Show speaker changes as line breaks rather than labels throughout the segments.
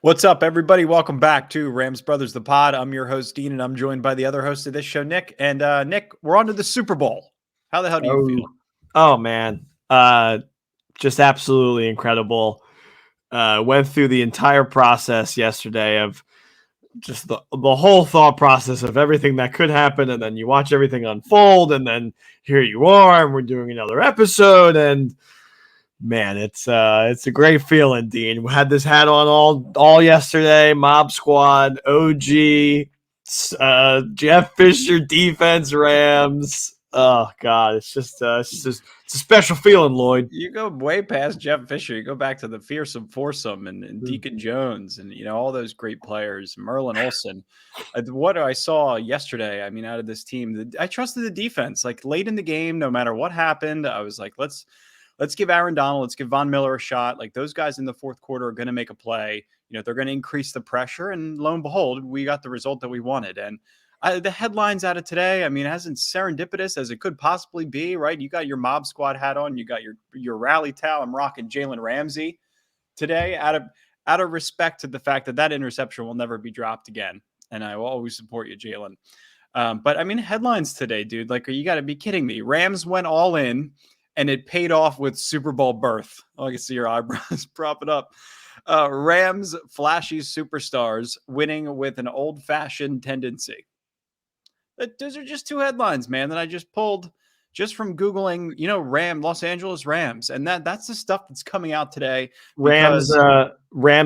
What's up, everybody? Welcome back to Rams Brothers, the pod. I'm your host, Dean, and I'm joined by the other host of this show, Nick. And Nick, we're on to the Super Bowl. How the hell do you
Oh,
feel?
oh man. Just absolutely incredible. Went through the entire process yesterday of just the whole thought process of everything that could happen, and then you watch everything unfold, and then here you are, and we're doing another episode, and man, it's a great feeling, Dean. We had this hat on all yesterday. Mob Squad, OG, Jeff Fisher, defense, Rams. Oh God, it's a special feeling, Lloyd.
You go way past Jeff Fisher. You go back to the fearsome foursome and Deacon Jones and all those great players, Merlin Olsen. What I saw yesterday, out of this team, I trusted the defense. Like late in the game, no matter what happened, I was like, let's give Aaron Donald, let's give Von Miller a shot. Like those guys in the fourth quarter are going to make a play. They're going to increase the pressure, and lo and behold, we got the result that we wanted. And the headlines out of today, it hasn't serendipitous as it could possibly be, right? You got your Mob Squad hat on, you got your rally towel. I'm rocking Jalen Ramsey today out of respect to the fact that interception will never be dropped again, and I will always support you, Jalen. But headlines today, dude. Like, you got to be kidding me. Rams went all in, and it paid off with Super Bowl berth. Oh, I can see your eyebrows prop it up. Rams flashy superstars winning with an old-fashioned tendency. Those are just two headlines, man, that I just pulled just from Googling, Los Angeles Rams. And that's the stuff that's coming out today.
Rams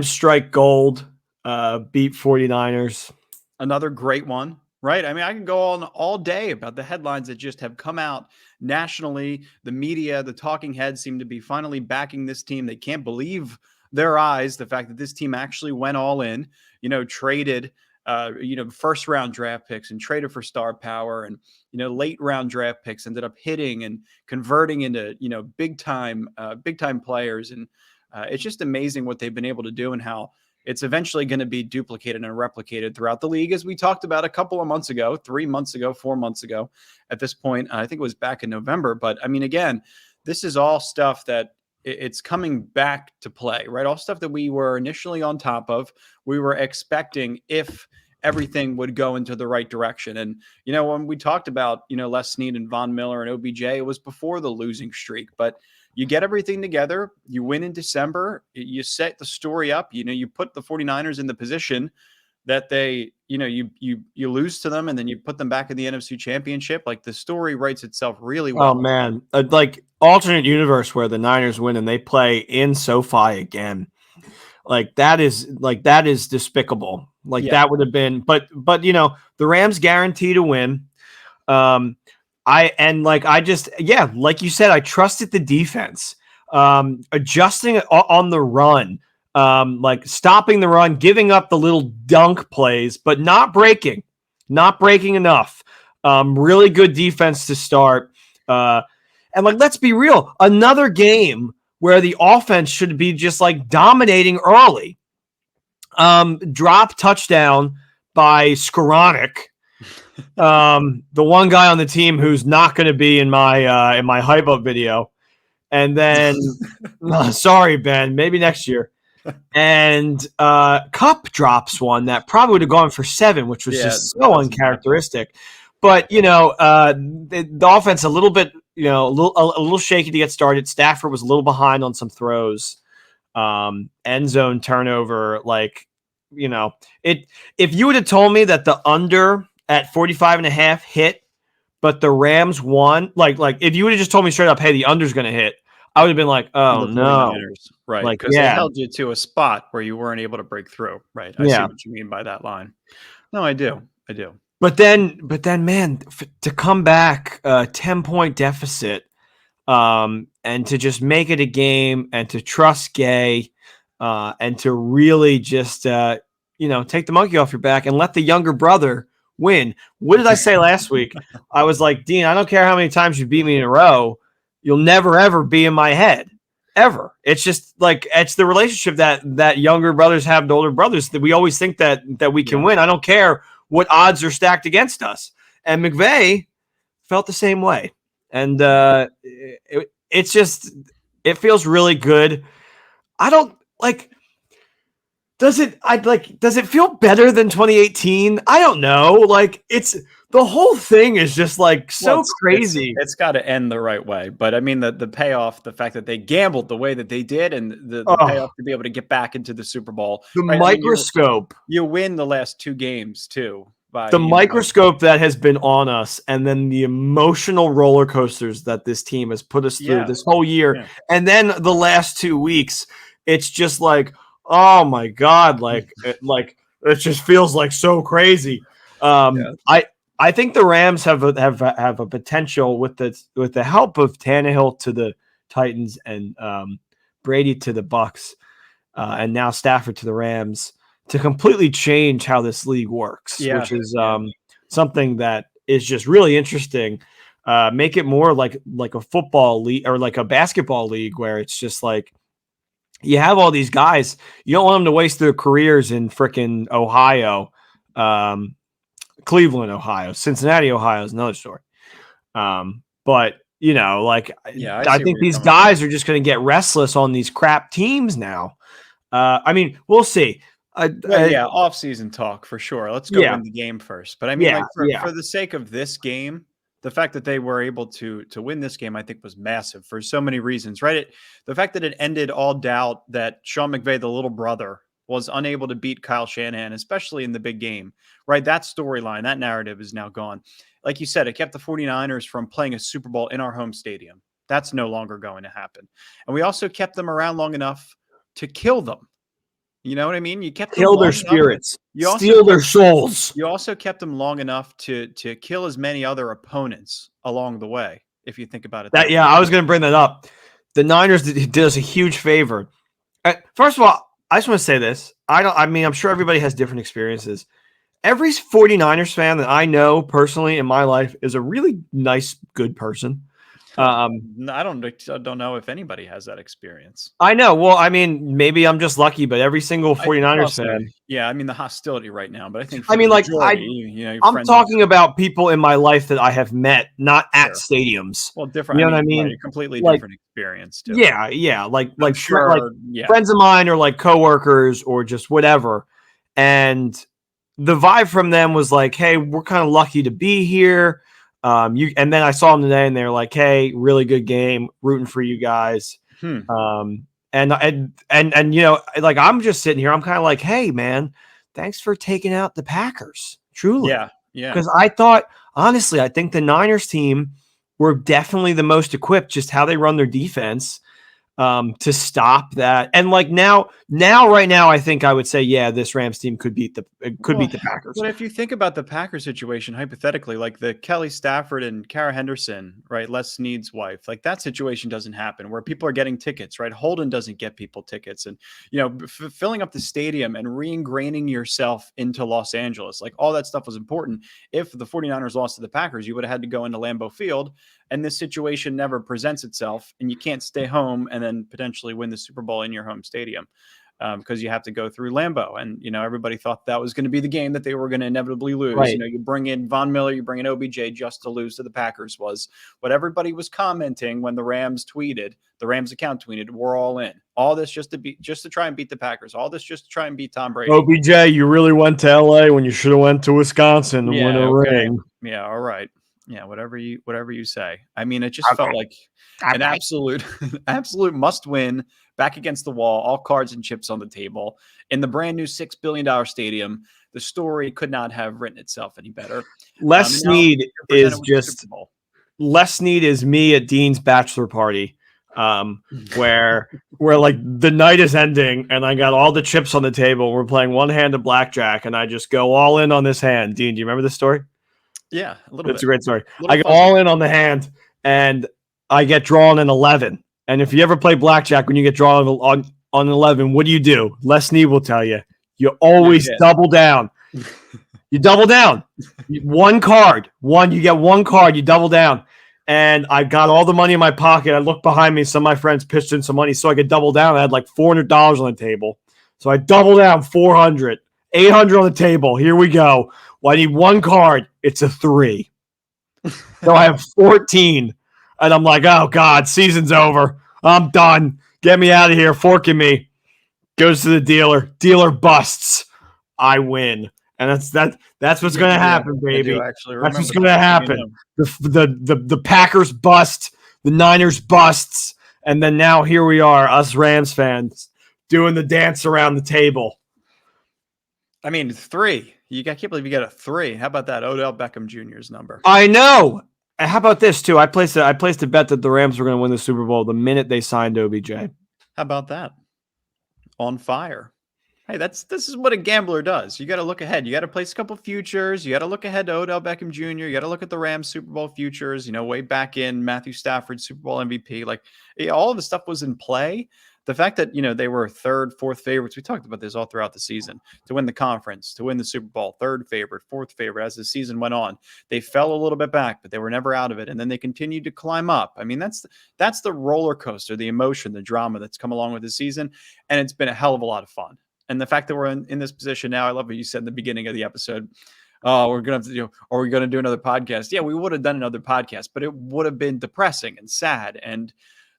strike gold, beat 49ers.
Another great one, right? I can go on all day about the headlines that just have come out nationally. The media, the talking heads seem to be finally backing this team. They can't believe their eyes, the fact that this team actually went all in, traded first round draft picks and traded for star power, and late round draft picks ended up hitting and converting into big time players. And it's just amazing what they've been able to do, and how it's eventually going to be duplicated and replicated throughout the league, as we talked about a couple of months ago, 3 months ago, 4 months ago. At this point, I think it was back in November. But again, this is all stuff that it's coming back to play, right? All stuff that we were initially on top of, we were expecting if everything would go into the right direction. And, when we talked about, Les Snead and Von Miller and OBJ, it was before the losing streak. But you get everything together, you win in December, you set the story up, you put the 49ers in the position that they, you lose to them, and then you put them back in the NFC Championship. Like, the story writes itself really well.
Oh man, like alternate universe where the Niners win and they play in SoFi again. That is despicable. That would have been, but the Rams guarantee to win. Like you said, I trusted the defense, adjusting on the run, stopping the run, giving up the little dunk plays, but not breaking enough. Really good defense to start. And let's be real, another game where the offense should be just dominating early. Drop touchdown by Skoranek. The one guy on the team who's not going to be in my hype up video. And then, sorry, Ben, maybe next year. And Cup drops one that probably would have gone for 7, which was just so uncharacteristic. But the offense a little bit, a little shaky to get started. Stafford was a little behind on some throws. End zone turnover, if you would have told me that the under at 45.5 hit, but the Rams won, if you would have just told me straight up, hey, the under's going to hit, I would have been like, oh no,
right? Because they held you to a spot where you weren't able to break through, right? I see what you mean by that line. No, I do.
But then, man, to come back 10-point deficit, and to just make it a game, and to trust Gay, and to really just take the monkey off your back and let the younger brother win. What did I say last week? I was like, Dean, I don't care how many times you beat me in a row, you'll never ever be in my head, ever. It's just it's the relationship that younger brothers have to older brothers, that we always think that we can win. I don't care what odds are stacked against us. And McVay felt the same way. And it feels really good. I don't does it feel better than 2018? I don't know. Like it's the whole thing is just like so crazy.
It's got to end the right way. But I mean, the payoff, the fact that they gambled the way that they did, and the payoff to be able to get back into the Super Bowl.
The
right?
microscope.
I mean, you win the last 2 games too.
The microscope that has been on us, and then the emotional roller coasters that this team has put us through this whole year, and then the last 2 weeks, it's just like, oh my god, like it just feels like so crazy. I think the Rams have a potential with the help of Tannehill to the Titans and Brady to the Bucks, and now Stafford to the Rams, to completely change how this league works, which is something that is just really interesting. Make it more like a football league or like a basketball league, where it's just like you have all these guys. You don't want them to waste their careers in frickin' Ohio, Cleveland, Ohio. Cincinnati, Ohio is another story. But you know, like I think these guys are just going to get restless on these crap teams now. I mean, we'll see.
Off-season talk for sure. Let's go win the game first. But I mean, for the sake of this game, the fact that they were able to win this game, I think, was massive for so many reasons, right? The fact that it ended all doubt that Sean McVay, the little brother, was unable to beat Kyle Shanahan, especially in the big game, right? That storyline, that narrative is now gone. Like you said, it kept the 49ers from playing a Super Bowl in our home stadium. That's no longer going to happen. And we also kept them around long enough to kill them. You know what I mean? You kept them
kill their spirits, steal their souls.
You also kept them long enough to kill as many other opponents along the way, if you think about it.
I was going to bring that up. The Niners did us a huge favor. First of all, I just want to say this. I'm sure everybody has different experiences. Every 49ers fan that I know personally in my life is a really nice, good person.
I don't know if anybody has that experience.
I know. Well, I mean, maybe I'm just lucky, but every single 49ers fan.
Yeah, I mean the hostility right now, but I think
I'm talking about people in my life that I have met, not at stadiums.
Well, different. You know what I mean? Right, completely different experience too.
Yeah, like friends of mine or like coworkers or just whatever. And the vibe from them was like, "Hey, we're kind of lucky to be here." And then I saw them today, and they're like, "Hey, really good game, rooting for you guys." And you know, like I'm just sitting here, I'm kind of like, "Hey, man, thanks for taking out the Packers." Truly,
yeah.
Because I thought, honestly, I think the Niners team were definitely the most equipped, just how they run their defense, to stop that. And like now, right now, I think I would say, this Rams team could beat the Packers.
But if you think about the Packers situation, hypothetically, like the Kelly Stafford and Kara Henderson, right? Les Snead's wife, like that situation doesn't happen where people are getting tickets, right? Holden doesn't get people tickets, and filling up the stadium and re-ingraining yourself into Los Angeles, like all that stuff was important. If the 49ers lost to the Packers, you would have had to go into Lambeau Field, and this situation never presents itself, and you can't stay home and then potentially win the Super Bowl in your home stadium, because you have to go through Lambeau. And, everybody thought that was going to be the game that they were going to inevitably lose.
Right.
You bring in Von Miller, you bring in OBJ just to lose to the Packers, was what everybody was commenting when the Rams account tweeted, "We're all in. All this just to try and beat the Packers. All this just to try and beat Tom Brady."
OBJ, you really went to LA when you should have went to Wisconsin and win a ring.
Yeah. All right. Yeah. Whatever you say. I mean, it just felt like an absolute must win, back against the wall, all cards and chips on the table in the brand new $6 billion stadium. The story could not have written itself any better.
Les Snead is me at Dean's bachelor party, where like the night is ending and I got all the chips on the table. We're playing one-handed blackjack and I just go all in on this hand. Dean, do you remember this story?
Yeah, a little bit.
It's a great story. I go all in on the hand and I get drawn an 11. And if you ever play blackjack, when you get drawn on 11, what do? Les Snead will tell you. You always double down. You double down. One card. You get one card. You double down. And I got all the money in my pocket. I looked behind me. Some of my friends pitched in some money so I could double down. I had like $400 on the table. So I double down 400, 800 on the table. Here we go. Well, I need one card. It's a 3. So I have 14. And I'm like, oh, God, season's over. I'm done. Get me out of here. Forking me. Goes to the dealer. Dealer busts. I win. And that's what's going to happen,
I do
baby.
actually
That's
remember
what's going to happen.
that.
The Packers bust. The Niners busts. And then now here we are, us Rams fans, doing the dance around the table.
I mean, 3. I can't believe you got a 3. How about that? Odell Beckham Jr.'s number.
I know. How about this too? I placed a bet that the Rams were going to win the Super Bowl the minute they signed OBJ.
How about that? On fire. Hey, this is what a gambler does. You got to look ahead. You got to place a couple futures. You got to look ahead to Odell Beckham Jr. You got to look at the Rams Super Bowl futures. Way back in Matthew Stafford Super Bowl MVP. Like all of the stuff was in play. The fact that they were 3rd, 4th favorites. We talked about this all throughout the season to win the conference, to win the Super Bowl. 3rd favorite, 4th favorite. As the season went on, they fell a little bit back, but they were never out of it. And then they continued to climb up. I mean, that's the roller coaster, the emotion, the drama that's come along with the season, and it's been a hell of a lot of fun. And the fact that we're in this position now, I love what you said in the beginning of the episode. Oh, we're going to have to are we going to do another podcast? Yeah, we would have done another podcast, but it would have been depressing and sad. And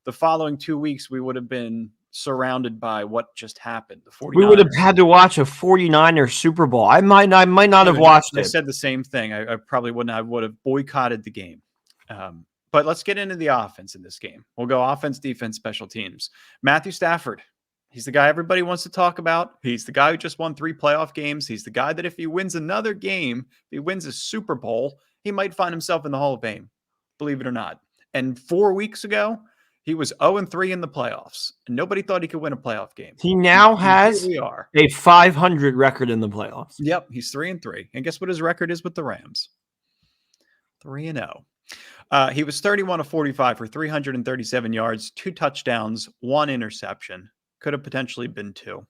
the following 2 weeks, we would have been surrounded by what just happened. The 49ers.
We would have had to watch a 49er Super Bowl. I might not have watched it.
I said the same thing. I probably wouldn't. I would have boycotted the game. But let's get into the offense in this game. We'll go offense, defense, special teams. Matthew Stafford. He's the guy everybody wants to talk about. He's the guy who just won 3 playoff games. He's the guy that if he wins another game, if he wins a Super Bowl, he might find himself in the Hall of Fame, believe it or not. And 4 weeks ago, he was 0-3 in the playoffs, and nobody thought he could win a playoff game.
He now has a 500 record in the playoffs.
Yep, he's 3-3. And guess what his record is with the Rams? 3-0. He was 31 of 45 for 337 yards, 2 touchdowns, 1 interception. Could have potentially been 2.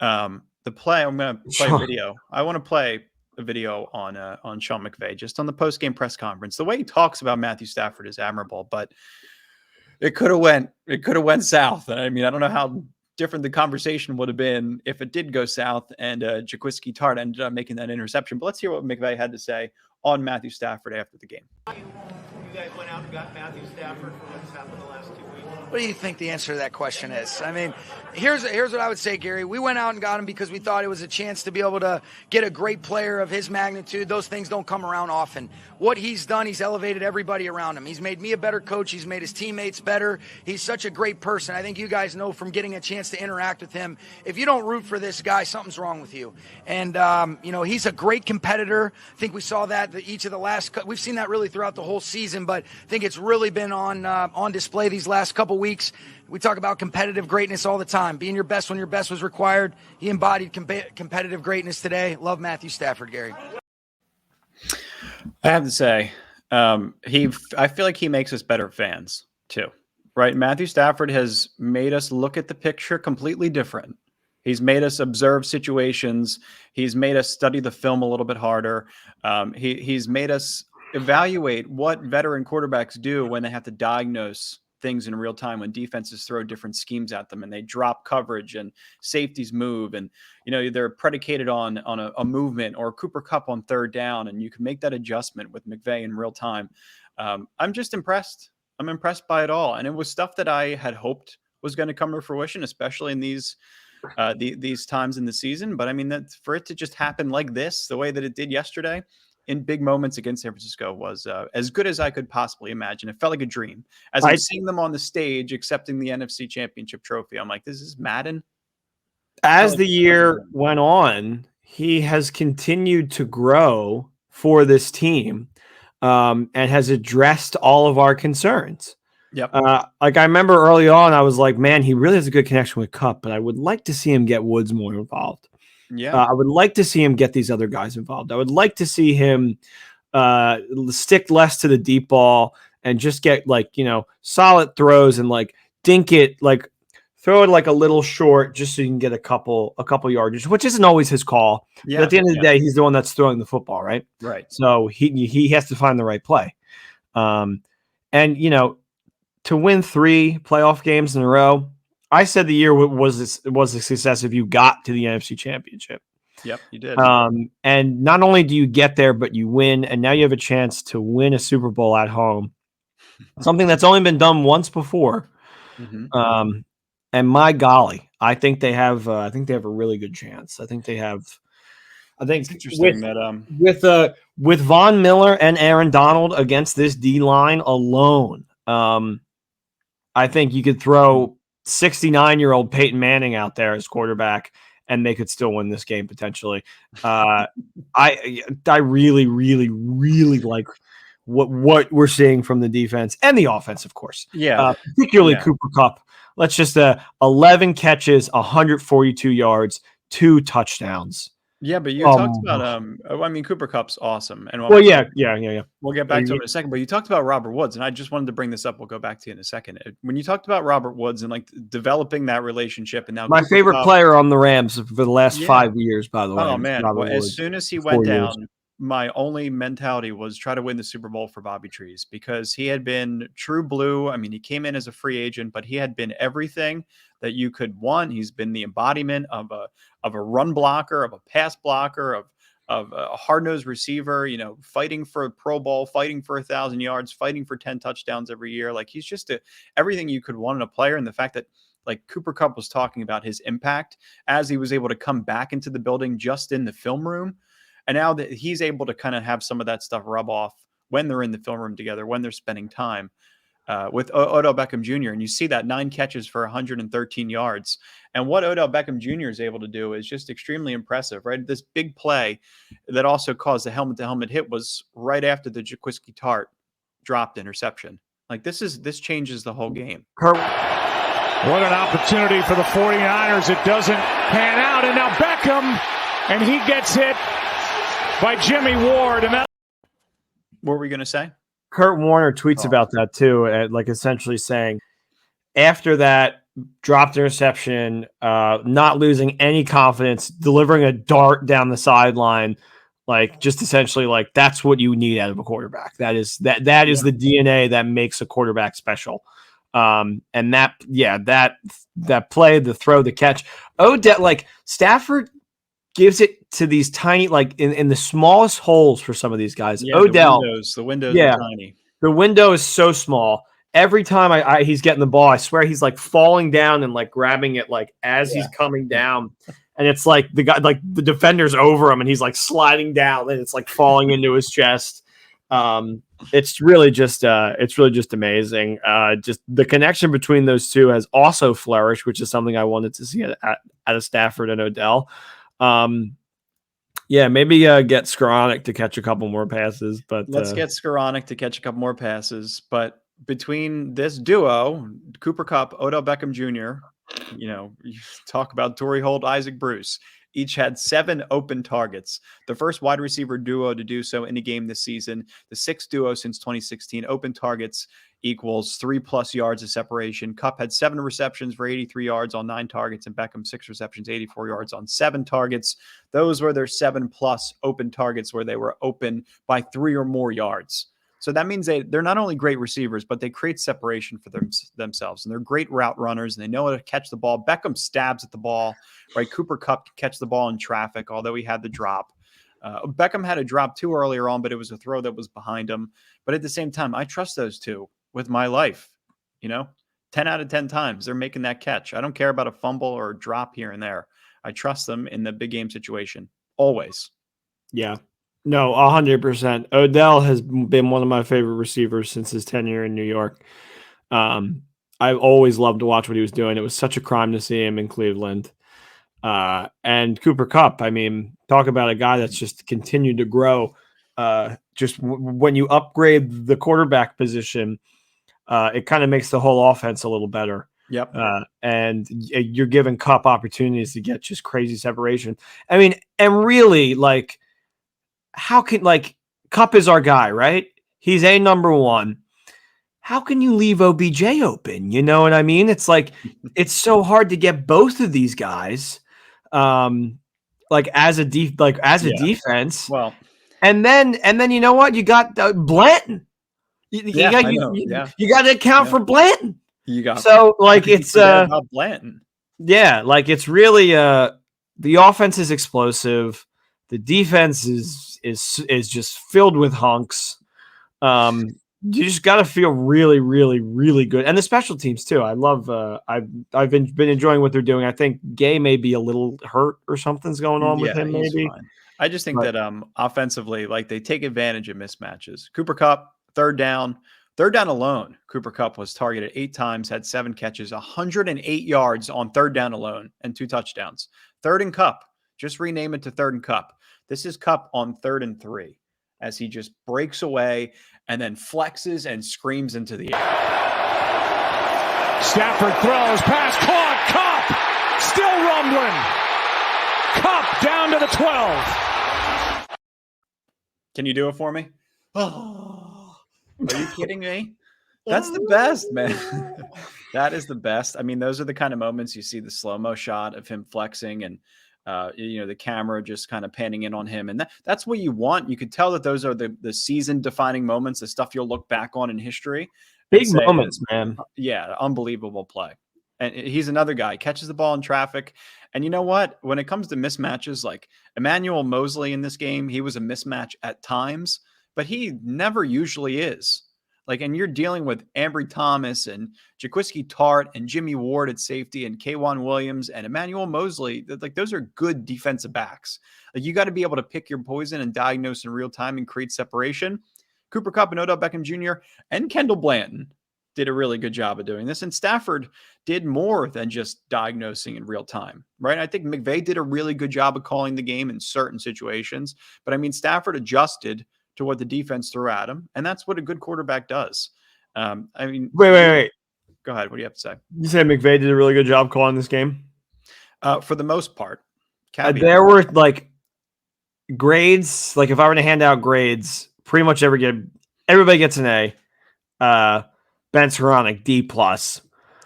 The play, I'm going to play a video. I want to play a video on Sean McVay, just on the post-game press conference. The way he talks about Matthew Stafford is admirable, but it could have went south. I mean, I don't know how different the conversation would have been if it did go south and Jaquiski Tartt ended up making that interception. But let's hear what McVay had to say on Matthew Stafford after the game.
You guys went out and got Matthew Stafford for what's happened the last 2 weeks.
What do you think the answer to that question is? I mean, here's what I would say, Gary. We went out and got him because we thought it was a chance to be able to get a great player of his magnitude. Those things don't come around often. What he's done, he's elevated everybody around him. He's made me a better coach. He's made his teammates better. He's such a great person. I think you guys know from getting a chance to interact with him, if you don't root for this guy, something's wrong with you. And, he's a great competitor. I think we saw that each of the last – we've seen that really throughout the whole season, but I think it's really been on display these last couple weeks. We talk about competitive greatness all the time, being your best when your best was required. He embodied competitive greatness today. Love Matthew Stafford, Gary.
I have to say, I feel like he makes us better fans too, right? Matthew Stafford has made us look at the picture completely different. He's made us observe situations. He's made us study the film a little bit harder. He's made us evaluate what veteran quarterbacks do when they have to diagnose things in real time, when defenses throw different schemes at them and they drop coverage and safeties move, and they're predicated on a movement or Cooper Kupp on 3rd down, and you can make that adjustment with McVay in real time. I'm just impressed. I'm impressed by it all, and it was stuff that I had hoped was going to come to fruition, especially in these times in the season. But I mean, that for it to just happen like this, the way that it did yesterday, in big moments against San Francisco, was as good as I could possibly imagine. It felt like a dream. As I'm seeing them on the stage accepting the NFC Championship trophy, I'm like, this is Madden.
As the year went on, he has continued to grow for this team and has addressed all of our concerns.
Yep.
Like I remember early on, I was like, man, he really has a good connection with Kupp, but I would like to see him get Woods more involved.
Yeah,
I would like to see him get these other guys involved. I would like to see him stick less to the deep ball and just get solid throws and dink it, throw it a little short just so you can get a couple yardage, which isn't always his call. Yeah, but at the end of the day, he's the one that's throwing the football, right?
Right.
So he has to find the right play. To win 3 playoff games in a row, I said the year was a success if you got to the NFC Championship.
Yep, you did.
And not only do you get there, but you win, and now you have a chance to win a Super Bowl at home, something that's only been done once before.
Mm-hmm.
And my golly, I think they have a really good chance. I think
It's interesting
with Von Miller and Aaron Donald against this D line alone, I think you could throw 69-year-old Peyton Manning out there as quarterback, and they could still win this game potentially. I really, really, really like what we're seeing from the defense and the offense, of course.
Yeah.
Particularly Cooper Kupp. Let's just 11 catches, 142 yards, 2 touchdowns.
Yeah, but you talked about I mean, Cooper Kupp's awesome, and
Well, yeah.
we'll get back to him in a second. But you talked about Robert Woods, and I just wanted to bring this up. We'll go back to you in a second. When you talked about Robert Woods and like developing that relationship, and now
my
Cooper
favorite
Kupp,
player on the Rams for the last 5 years, by the way.
Oh man!
Robert
Well,
Woods.
as soon as he
4
went
years.
down, my only mentality was try to win the Super Bowl for Bobby Trees because he had been true blue. I mean, he came in as a free agent, but he had been everything that you could want. He's been the embodiment of a run blocker, of a pass blocker, of a hard-nosed receiver, you know, fighting for a Pro Bowl, fighting for 1,000 yards, fighting for 10 touchdowns every year. Like he's just everything you could want in a player. And the fact that like Cooper Kupp was talking about his impact as he was able to come back into the building just in the film room. And now that he's able to kind of have some of that stuff rub off when they're in the film room together, when they're spending time with Odell Beckham Jr. And you see that 9 catches for 113 yards. And what Odell Beckham Jr. is able to do is just extremely impressive, right? This big play that also caused the helmet-to-helmet hit was right after the Jaquiski Tart dropped interception. Like this changes the whole game.
What an opportunity for the 49ers. It doesn't pan out. And now Beckham, and he gets hit by Jimmy Ward. And that.
What were we going to say?
Kurt Warner tweets about that too, like essentially saying after that dropped interception, not losing any confidence, delivering a dart down the sideline, like just essentially like that's what you need out of a quarterback. That is the DNA that makes a quarterback special. And that play, the throw, the catch, Odell, like Stafford gives it to these tiny, like in the smallest holes for some of these guys.
Yeah,
Odell,
the windows are tiny.
The window is so small. Every time he's getting the ball, I swear he's like falling down and like grabbing it like as he's coming down. And it's like the guy, like the defender's over him and he's like sliding down and it's like falling into his chest. It's really just amazing. Just the connection between those two has also flourished, which is something I wanted to see out of Stafford and Odell. Maybe get Skoranek to catch a couple more passes, but
let's get Skoranek to catch a couple more passes. But between this duo, Cooper Kupp, Odell Beckham Jr., you know, you talk about Torrey Holt, Isaac Bruce, each had 7 open targets. The first wide receiver duo to do so in a game this season. The 6th duo since 2016. Open targets equals 3+ yards of separation. Kupp had 7 receptions for 83 yards on 9 targets, and Beckham 6 receptions, 84 yards on 7 targets. Those were their 7+ open targets where they were open by 3 or more yards. So that means they're not only great receivers, but they create separation for themselves. And they're great route runners, and they know how to catch the ball. Beckham stabs at the ball, right? Cooper Kupp can catch the ball in traffic, although he had the drop. Beckham had a drop too earlier on, but it was a throw that was behind him. But at the same time, I trust those two with my life. You know, 10 out of 10 times they're making that catch. I don't care about a fumble or a drop here and there. I trust them in the big game situation. Always.
Yeah. No, 100%. Odell has been one of my favorite receivers since his tenure in New York. I've always loved to watch what he was doing. It was such a crime to see him in Cleveland. And Cooper Kupp, I mean, talk about a guy that's just continued to grow. When you upgrade the quarterback position, it kind of makes the whole offense a little better.
Yep.
And you're giving Kupp opportunities to get just crazy separation. I mean, and really, like, how can, like, Kupp is our guy, right? He's a number one. How can you leave OBJ open? You know what I mean? It's like, it's so hard to get both of these guys, like as a defense.
Well,
and then you know what? You got Blanton. You got to account for Blanton.
You got
so like it's
about Blanton.
Yeah, like it's really the offense is explosive. The defense is just filled with hunks. you just got to feel really, really, really good. And the special teams too. I love. I've been enjoying what they're doing. I think Gay may be a little hurt or something's going on with
Yeah,
him.
he's
Maybe.
fine. I just think
But-
that offensively, like they take advantage of mismatches. Cooper Kupp, third down alone. Cooper Kupp was targeted 8 times, had 7 catches, 108 yards on third down alone, and 2 touchdowns. Third and Kupp. Just rename it to third and Kupp. This is Kupp on 3rd and 3 as he just breaks away and then flexes and screams into the air.
Stafford throws, pass caught, Kupp still rumbling. Kupp down to the 12.
Can you do it for me? Oh, are you kidding me? That's the best, man. That is the best. I mean, those are the kind of moments you see the slow-mo shot of him flexing and the camera just kind of panning in on him. And that's what you want. You could tell that those are the season-defining moments, the stuff you'll look back on in history.
Big moments, man.
Yeah, unbelievable play. And he's another guy, catches the ball in traffic. And you know what? When it comes to mismatches, like Emmanuel Mosley in this game, he was a mismatch at times, but he never usually is. Like, and you're dealing with Ambry Thomas and Jaquiski Tart and Jimmy Ward at safety and K'Wan Williams and Emmanuel Mosley. Like, those are good defensive backs. Like, you got to be able to pick your poison and diagnose in real time and create separation. Cooper Kupp and Odell Beckham Jr. and Kendall Blanton did a really good job of doing this. And Stafford did more than just diagnosing in real time, right? I think McVay did a really good job of calling the game in certain situations. But I mean, Stafford adjusted to what the defense threw at him. And that's what a good quarterback does. I mean,
Wait.
Go ahead. What do you have to say?
You said McVay did a really good job calling this game?
For the most part.
There were like grades. Like if I were to hand out grades, pretty much everybody gets an A. Ben Skoranek, D+.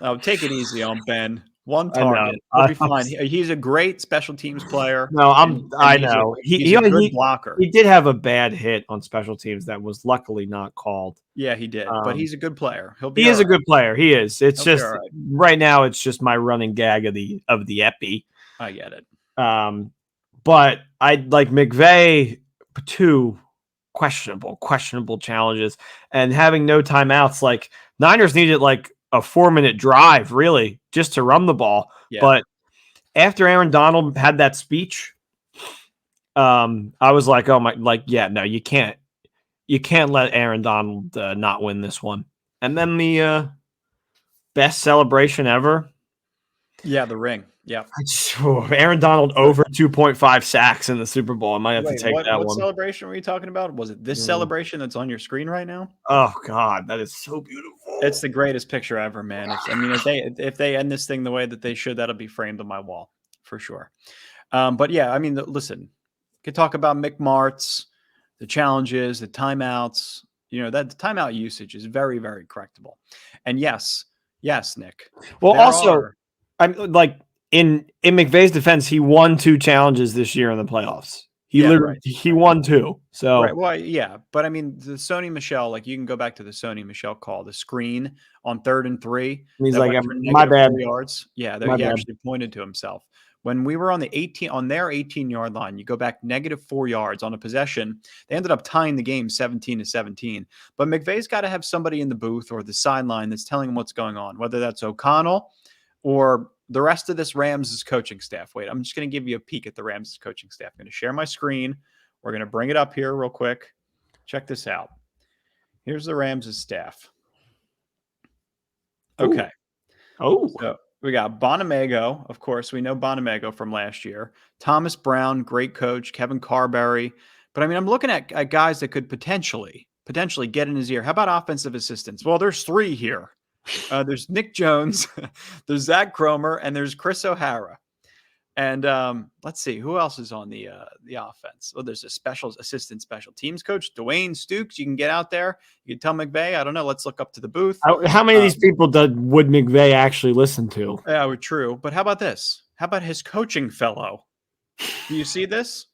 Oh, take it easy on Ben. One target. He'll be fine. He's a great special teams player.
No, I know.
He's a good blocker.
He did have a bad hit on special teams that was luckily not called.
Yeah, he did. But he's a good player.
He is a good player. He is. It's just right now it's just my running gag of the epi.
I get it.
But I like McVay 2 questionable challenges and having no timeouts. Like Niners needed like a 4-minute drive really just to run the ball. Yeah. But after Aaron Donald had that speech, I was like, oh my, like, yeah, no, you can't let Aaron Donald not win this one. And then the best celebration ever.
Yeah, the ring. Yeah.
Aaron Donald over 2.5 sacks in the Super Bowl. I might have to take that one.
What celebration were you talking about? Was it this celebration that's on your screen right now?
Oh God, that is so beautiful.
It's the greatest picture ever, man. If they end this thing the way that they should, that'll be framed on my wall for sure. But yeah, I mean, listen, could talk about Mick Martz, the challenges, the timeouts. That the timeout usage is very, very correctable. And yes, Nick.
Well, also, I'm like in McVay's defense, he won 2 challenges this year in the playoffs. He won 2. So
right. Well, yeah, but I mean the Sony Michel, like you can go back to the Sony Michel call, the screen on 3rd and 3.
He's like, my bad.
4 yards. Yeah, he actually pointed to himself. When we were on their 18-yard line, you go back -4 yards on a possession. They ended up tying the game 17-17. But McVay's got to have somebody in the booth or the sideline that's telling him what's going on, whether that's O'Connell or the rest of this Rams' coaching staff. Wait, I'm just going to give you a peek at the Rams' coaching staff. I'm going to share my screen. We're going to bring it up here real quick. Check this out. Here's the Rams' staff. Okay.
Oh.
So we got Bonamego. Of course, we know Bonamego from last year. Thomas Brown, great coach. Kevin Carberry. But I mean, I'm looking at guys that could potentially get in his ear. How about offensive assistants? Well, there's 3 here. There's Nick Jones, there's Zach Cromer, and there's Chris O'Hara. And let's see who else is on the offense. Well, there's a special teams coach, Dwayne Stukes. You can get out there. You can tell McVay. I don't know. Let's look up to the booth.
How many of these people would McVay actually listen to?
Yeah, true. But how about this? How about his coaching fellow? Do you see this?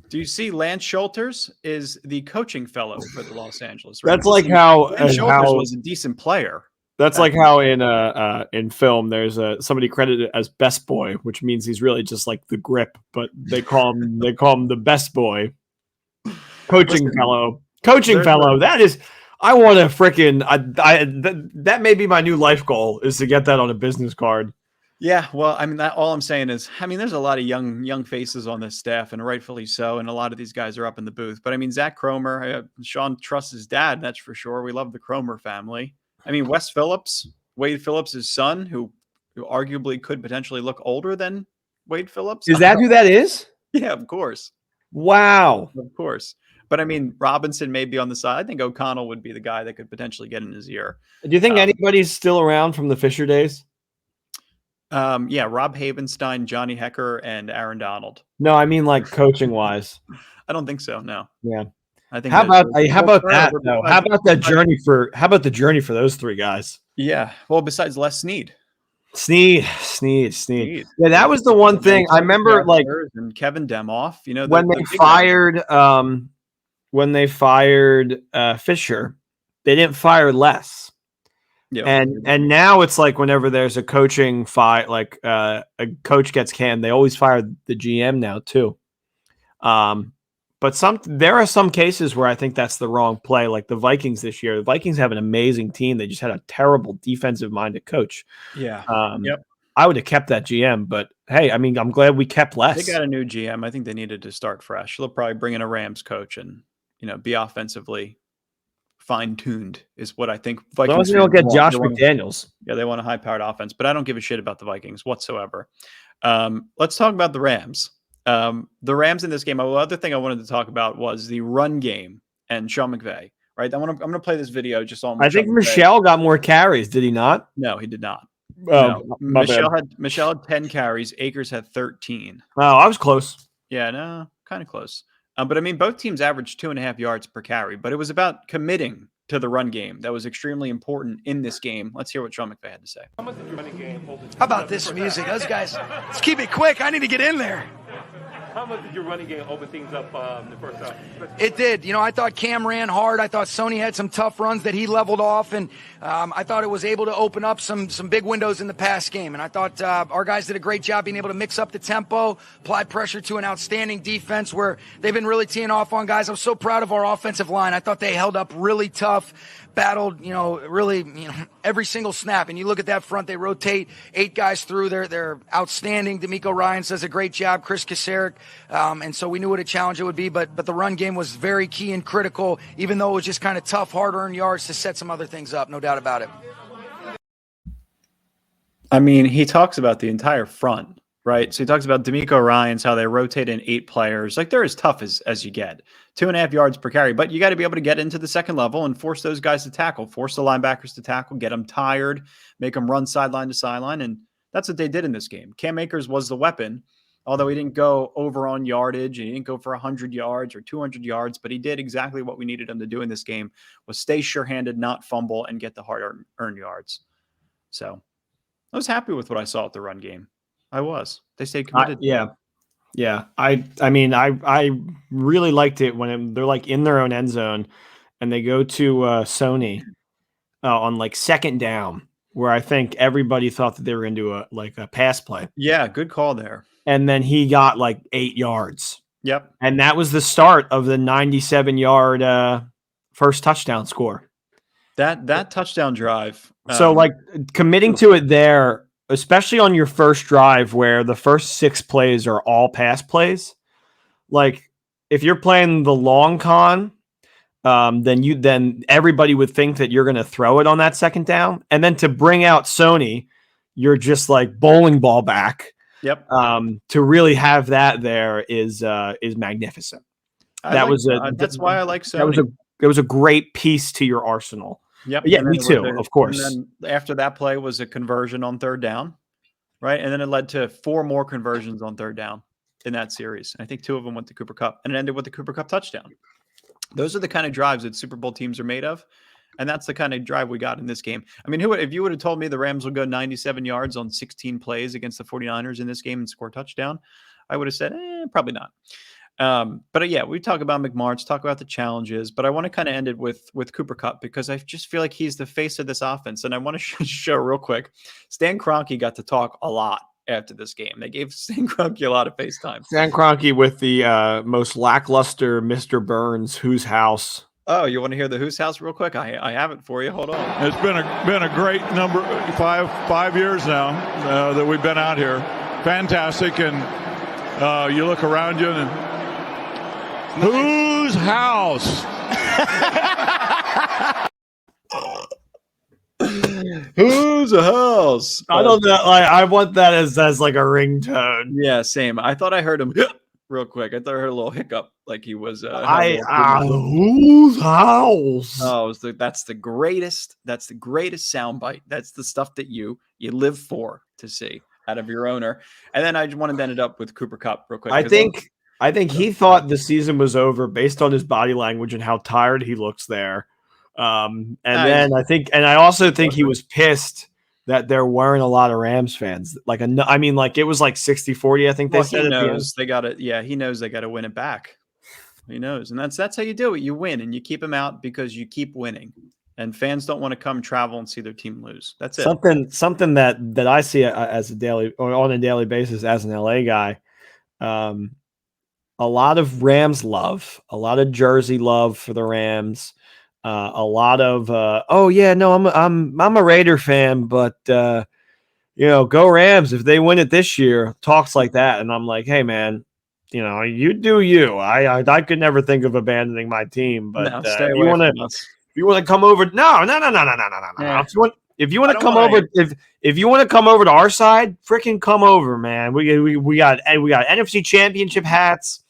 Do you see Lance Schulters is the coaching fellow for the Los Angeles Rams?
That's like how
Lance Schulters was a decent player.
That's like how in film there's somebody credited as best boy, which means he's really just like the grip, but they call him the best boy. Coaching fellow. That is I want to freaking. That may be my new life goal is to get that on a business card.
Yeah, well, I mean, all I'm saying is, I mean, there's a lot of young faces on this staff, and rightfully so. And a lot of these guys are up in the booth. But I mean, Zach Cromer, Sean trusts his dad, that's for sure. We love the Cromer family. I mean, Wes Phillips, Wade Phillips' son, who arguably could potentially look older than Wade Phillips.
Is that who that is?
Yeah, of course.
Wow.
Of course. But I mean, Robinson may be on the side. I think O'Connell would be the guy that could potentially get in his ear.
Do you think anybody's still around from the Fisher days?
Yeah, Rob Havenstein, Johnny Hecker, and Aaron Donald.
No, I mean like coaching wise.
I don't think so. No.
Yeah.
I think.
How about that though? How about the journey for those three guys?
Yeah. Well, besides Les Snead.
Snead. Yeah, that was the one thing I remember. Like
and Kevin Demoff. You know,
when they fired Fisher, they didn't fire Les. Yeah. And now it's like whenever there's a coaching fight, like a coach gets canned, they always fire the GM now too. But there are some cases where I think that's the wrong play, like the Vikings this year. The Vikings have an amazing team. They just had a terrible defensive-minded coach.
Yeah.
Yep. I would have kept that GM, but hey, I mean, I'm glad we kept Les.
They got a new GM. I think they needed to start fresh. They'll probably bring in a Rams coach and be offensively fine-tuned is what I think.
Vikings. As long as they don't get Josh McDaniels.
They want a high-powered offense, but I don't give a shit about the Vikings whatsoever. Let's talk about the Rams. The Rams in this game. The other thing I wanted to talk about was the run game and Sean McVay. Right, I'm gonna play this video just on.
I think Michelle got more carries. Did he not?
No, he did not.
No.
Michelle had 10 carries. Akers had 13.
Oh, I was close.
Yeah, no, kind of close. But I mean, both teams averaged 2.5 yards per carry. But it was about committing to the run game that was extremely important in this game. Let's hear what Sean McVay had to say.
How about this music? Those guys, let's keep it quick. I need to get in there.
How much did your running game open things up in the first half?
It did. I thought Cam ran hard. I thought Sony had some tough runs that he leveled off, and I thought it was able to open up some big windows in the pass game. And I thought our guys did a great job being able to mix up the tempo, apply pressure to an outstanding defense where they've been really teeing off on guys. I'm so proud of our offensive line. I thought they held up really tough, battled, really, every single snap. And you look at that front, they rotate 8 guys through. They're outstanding. D'Amico Ryans does a great job. Chris Kasarik. And so we knew what a challenge it would be, but the run game was very key and critical, even though it was just kind of tough, hard-earned yards to set some other things up, no doubt about it.
I mean, he talks about the entire front, right? So he talks about D'Amico Ryans, how they rotate in 8 players. Like, they're as tough as you get. 2.5 yards per carry, but you got to be able to get into the second level and force those guys to tackle, force the linebackers to tackle, get them tired, make them run sideline to sideline, and that's what they did in this game. Cam Akers was the weapon. Although he didn't go over on yardage and he didn't go for 100 yards or 200 yards, but he did exactly what we needed him to do in this game, was stay sure-handed, not fumble, and get the hard-earned yards. So I was happy with what I saw at the run game. I was. They stayed committed.
Yeah. I mean, I really liked it when they're like in their own end zone and they go to Sony on like second down, where I think everybody thought that they were going to do a pass play.
Yeah, good call there.
And then he got like 8 yards.
Yep.
And that was the start of the 97-yard first touchdown score.
That touchdown drive.
So like committing to it there, especially on your first drive where the first 6 plays are all pass plays. Like if you're playing the long con, then everybody would think that you're going to throw it on that second down. And then to bring out Sony, you're just like bowling ball back.
Yep.
To really have that there is magnificent.
That's why I like Sony.
It was a great piece to your arsenal.
Yep.
Yeah, me too, of course.
And then after that play was a conversion on third down, right? And then it led to 4 more conversions on third down in that series. I think 2 of them went to Cooper Kupp, and it ended with the Cooper Kupp touchdown. Those are the kind of drives that Super Bowl teams are made of. And that's the kind of drive we got in this game. I mean, if you would have told me the Rams would go 97 yards on 16 plays against the 49ers in this game and score a touchdown, I would have said, probably not. But yeah, we talk about McMarch, talk about the challenges, but I want to kind of end it with Cooper Kupp because I just feel like he's the face of this offense. And I want to show real quick, Stan Kroenke got to talk a lot after this game. They gave Stan Kroenke a lot of face time.
Stan Kroenke with the most lackluster Mr. Burns, whose house.
Oh, you want to hear the Who's House real quick? I have it for you. Hold on.
It's been a great number, five years now that we've been out here. Fantastic, and you look around you and whose house?
Who's a house?
I don't know. I want that as like a ringtone.
Yeah, same. I thought I heard him real quick. I thought I heard a little hiccup, like he was.
Whose house?
Oh, that's the greatest. That's the greatest soundbite. That's the stuff that you live for to see out of your owner. And then I just wanted to end it up with Cooper Kupp real quick.
I think he thought the season was over based on his body language and how tired he looks there. And I also think he was pissed that there weren't a lot of Rams fans. Like it was like 60-40. I think they said
he knows they got it. Yeah, he knows they got to win it back. He knows, and that's how you do it. You win, and you keep them out because you keep winning. And fans don't want to come travel and see their team lose. That's it.
Something that I see as on a daily basis as an LA guy. A lot of Rams love, a lot of jersey love for the Rams. A lot of I'm a Raider fan, but go Rams if they win it this year. Talks like that, and I'm like, hey man, you do you. I could never think of abandoning my team, but
stay away from us.
If you want to come over, no.
Yeah.
If you want to come over, if you want to come over to our side, freaking come over, man. We got NFC Championship hats.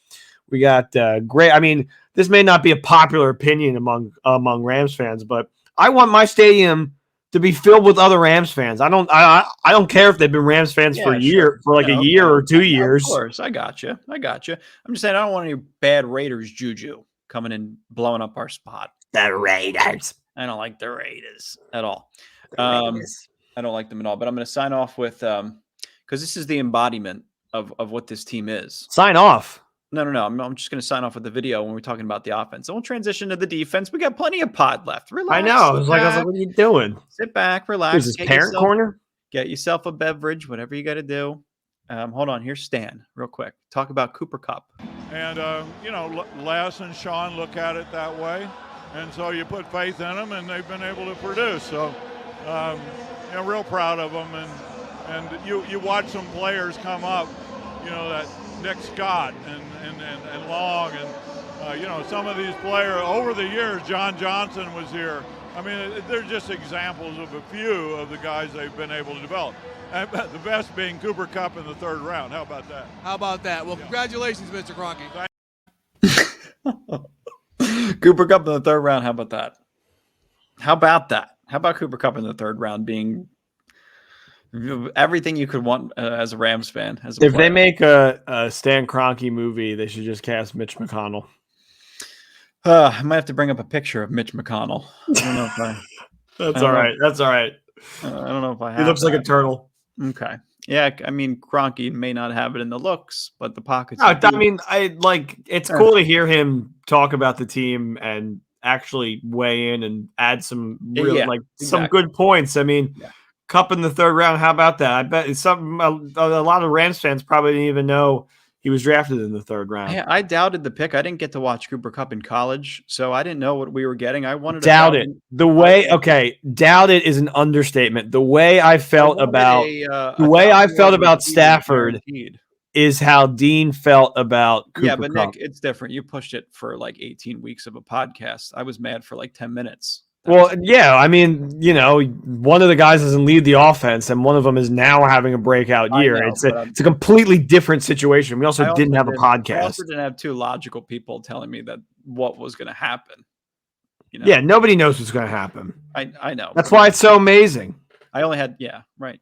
We got great. I mean, this may not be a popular opinion among Rams fans, but I want my stadium to be filled with other Rams fans. I don't care if they've been Rams fans for a year or 2 years.
Of course, I got you. I'm just saying I don't want any bad Raiders juju coming in blowing up our spot.
The Raiders.
I don't like the Raiders at all. I don't like them at all. But I'm going to sign off with because this is the embodiment of what this team is.
Sign off.
No. I'm just going to sign off with the video when we're talking about the offense. And we'll transition to the defense. We got plenty of pod left. Relax.
I know. I was like, what are you doing?
Sit back, relax.
Is this parent corner?
Get yourself a beverage, whatever you got to do. Hold on. Here's Stan, real quick. Talk about Cooper Kupp. And,
Les and Sean look at it that way. And so you put faith in them, and they've been able to produce. So, real proud of them. And you watch some players come up, that Nick Scott and Long and some of these players over the years. John Johnson was here. I mean, they're just examples of a few of the guys they've been able to develop. And the best being Cooper Kupp in the third round. How about that? Well, congratulations, Mr. Kroenke.
Cooper Kupp in the third round. How about that? How about Cooper Kupp in the third round being everything you could want as a Rams fan?
If they make a Stan Kroenke movie, they should just cast Mitch McConnell.
I might have to bring up a picture of Mitch McConnell. I don't know if I.
That's all right. That's all right.
I don't know if I have.
He looks like a turtle.
Okay. Yeah, I mean, Kroenke may not have it in the looks, but the pockets.
It's cool to hear him talk about the team and actually weigh in and add some some good points. I mean, Kupp in the third round. How about that? I bet it's something a lot of Rams fans probably didn't even know he was drafted in the third round.
Yeah, I doubted the pick. I didn't get to watch Cooper Kupp in college, so I didn't know what we were getting. I wanted to
doubt it. Doubt it is an understatement. The way I felt about Stafford is how Dean felt about Cooper
Yeah, but
Kupp.
Nick, it's different. You pushed it for like 18 weeks of a podcast. I was mad for like 10 minutes.
Well, yeah, I mean, one of the guys doesn't lead the offense, and one of them is now having a breakout year. It's a completely different situation. We also didn't have a podcast.
I also didn't have two logical people telling me that what was going to happen.
Yeah, nobody knows what's going to happen.
I know.
That's why it's so amazing.
I only had,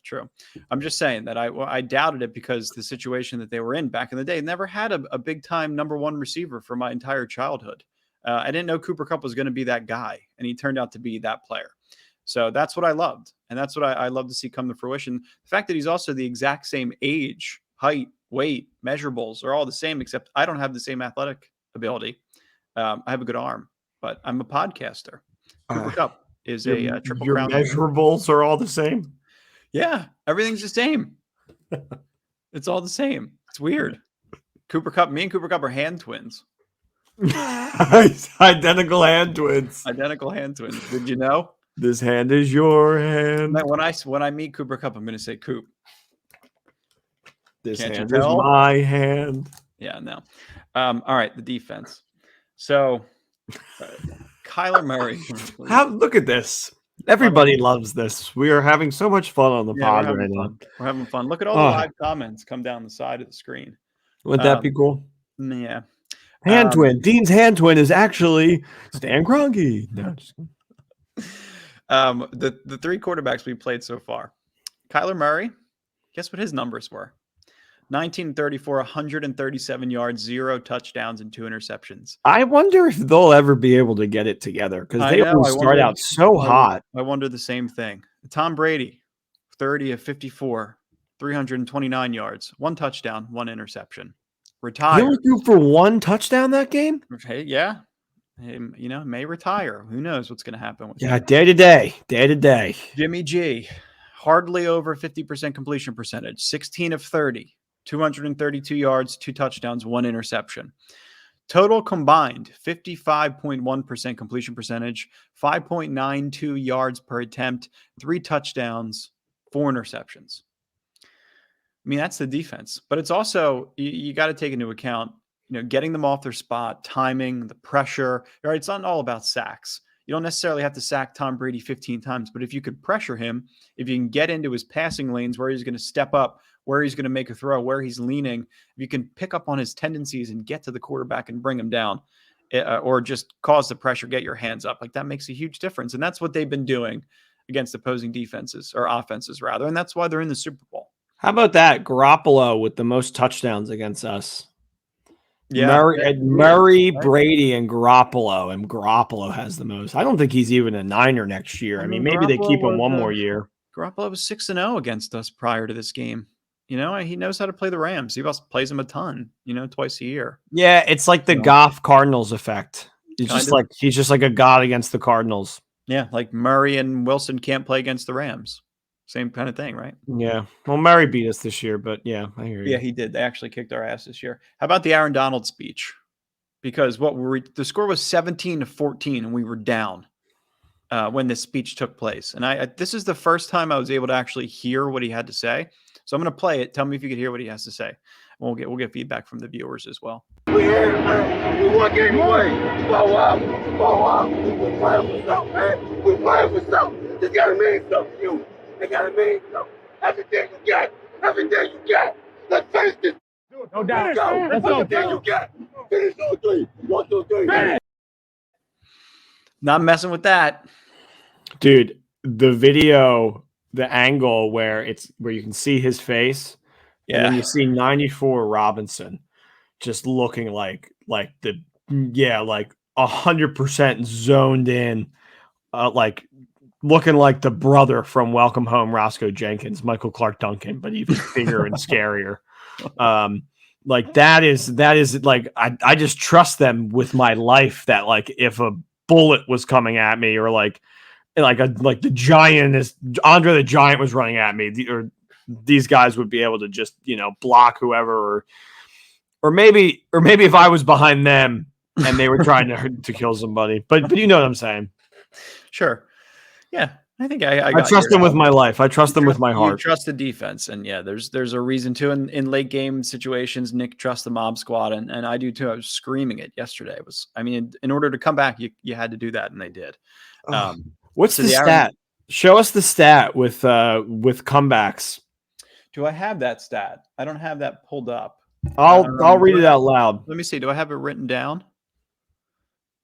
true. I'm just saying that I doubted it because the situation that they were in back in the day never had a big time number one receiver for my entire childhood. I didn't know Cooper Kupp was going to be that guy, and he turned out to be that player. So that's what I loved, and that's what I love to see come to fruition. The fact that he's also the exact same age, height, weight, measurables are all the same, except I don't have the same athletic ability. I have a good arm, but I'm a podcaster. Cooper Kupp is a triple crown.
Your measurables are all the same?
Yeah, everything's the same. It's all the same. It's weird. Me and Cooper Kupp are hand twins.
Identical hand twins.
Identical hand twins. Did you know?
This hand is your hand.
When I meet Cooper Kupp, I'm going to say, Coop.
This
Can't you
hand is
tell?
my hand.
Yeah, no. All right, the defense. So, Kyler Murray.
Look at this. Everybody loves this. We are having so much fun on the pod right now.
We're having fun. Look at all the live comments come down the side of the screen.
Wouldn't that be cool?
Yeah.
Hand twin. Dean's hand twin is actually Stan Kroenke. No, just
the three quarterbacks we played so far. Kyler Murray, guess what his numbers were? 1934, 137 yards, 0 touchdowns, and 2 interceptions.
I wonder if they'll ever be able to get it together because they always start out so hot.
I wonder the same thing. Tom Brady, 30 of 54, 329 yards, 1 touchdown, 1 interception. Retired.
He only threw for 1 touchdown that game?
Hey, yeah. May retire. Who knows what's going to happen with
him. Day to day.
Jimmy G, hardly over 50% completion percentage, 16 of 30. 232 yards, 2 touchdowns, 1 interception. Total combined, 55.1% completion percentage, 5.92 yards per attempt, 3 touchdowns, 4 interceptions. I mean, that's the defense. But it's also, you got to take into account, getting them off their spot, timing, the pressure. All right, it's not all about sacks. You don't necessarily have to sack Tom Brady 15 times, but if you could pressure him, if you can get into his passing lanes where he's going to step up, where he's going to make a throw, where he's leaning, if you can pick up on his tendencies and get to the quarterback and bring him down, or just cause the pressure, get your hands up, like that makes a huge difference. And that's what they've been doing against opposing defenses or offenses rather. And that's why they're in the Super Bowl.
How about that? Garoppolo with the most touchdowns against us.
Yeah,
Murray, Brady, and Garoppolo has the most. I don't think he's even a Niner next year. I mean, maybe they keep him one more year.
Garoppolo was 6-0 against us prior to this game. He knows how to play the Rams. He also plays them a ton, twice a year.
Yeah, it's like the Goff Cardinals effect. He's just like a god against the Cardinals.
Yeah, like Murray and Wilson can't play against the Rams. Same kind of thing, right?
Yeah. Well, Murray beat us this year, but yeah, I hear you.
Yeah, he did. They actually kicked our ass this year. How about the Aaron Donald speech? Because the score was 17-14, and we were down when this speech took place. And this is the first time I was able to actually hear what he had to say. So I'm going to play it. Tell me if you could hear what he has to say. We'll get feedback from the viewers as well.
We here, man. We one game away. Blow up. We're playing for something, man. We're playing for something. This gotta mean something to you. It gotta mean something. Everything you got. Everything you got. Let's finish this.
No doubt.
Let's go. Everything you got. Finish on 3. 1, 2, 3. Finish.
Not messing with that.
Dude, the video, the angle where you can see his face, and then you see 94 Robinson just looking like 100% zoned in, like looking like the brother from Welcome Home, Roscoe Jenkins, Michael Clark Duncan, but even bigger and scarier. Like that is like I just trust them with my life that like if a bullet was coming at me or like the giant is Andre the Giant was running at me, or these guys would be able to just block whoever, or maybe if I was behind them and they were trying to kill somebody, but you know what I'm saying.
Sure. Yeah. I think I
trust them with my life. I trust them with my heart.
You trust the defense. And yeah, there's a reason to in late game situations. Nick trusts the mob squad, and I do too. I was screaming it yesterday. In order to come back, you had to do that, and they did.
What's the stat? Show us the stat with comebacks.
Do I have that stat? I don't have that pulled up.
I'll read it out loud.
Let me see. Do I have it written down?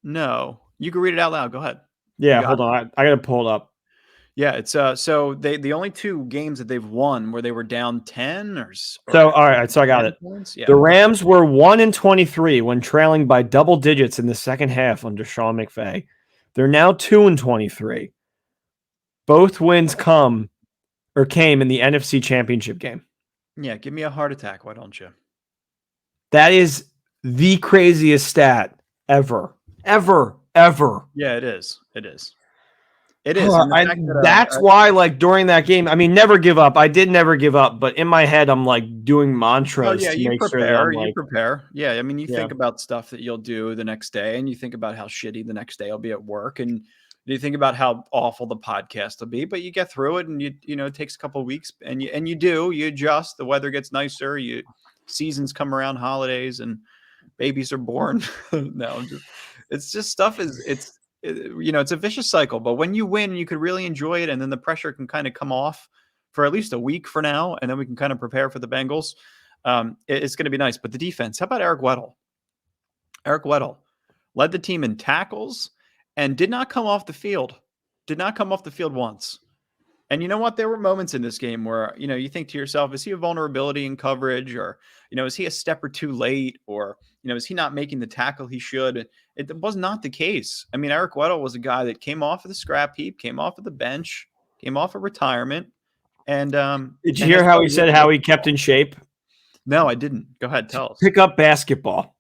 No. You can read it out loud. Go ahead.
Yeah, hold on. I got to pull it up.
Yeah, it's so the only 2 games that they've won where they were down 10 or
so all right, so I got it. Yeah. The Rams were 1-23 when trailing by double digits in the second half under Sean McVay. They're now 2-23. Both wins came in the NFC Championship game.
Yeah, give me a heart attack, why don't you?
That is the craziest stat ever.
Yeah, it is. It is. And the fact that,
That's why, like, during that game, I mean, never give up. I did never give up, but in my head, I'm like doing
oh
mantras
yeah,
to
you
make sure that I'm
prepare. You
like,
prepare. Yeah, I mean, you
yeah.
think about stuff that you'll do the next day, and you think about how shitty the next day will be at work, and you think about how awful the podcast will be. But you get through it, and it takes a couple of weeks, and you adjust. The weather gets nicer. Seasons come around, holidays, and babies are born. No, it's just stuff it's a vicious cycle. But when you win, you could really enjoy it, and then the pressure can kind of come off for at least a week for now, and then we can kind of prepare for the Bengals. It's going to be nice. But the defense, how about Eric Weddle? Eric Weddle led the team in tackles and did not come off the field. Did not come off the field once. And you know what? There were moments in this game where, you think to yourself, is he a vulnerability in coverage, or, is he a step or two late, or, is he not making the tackle he should? It was not the case. I mean, Eric Weddle was a guy that came off of the scrap heap, came off of the bench, came off of retirement. And
Did you hear how he said how he kept in shape?
No, I didn't. Go ahead, tell us.
Pick up basketball.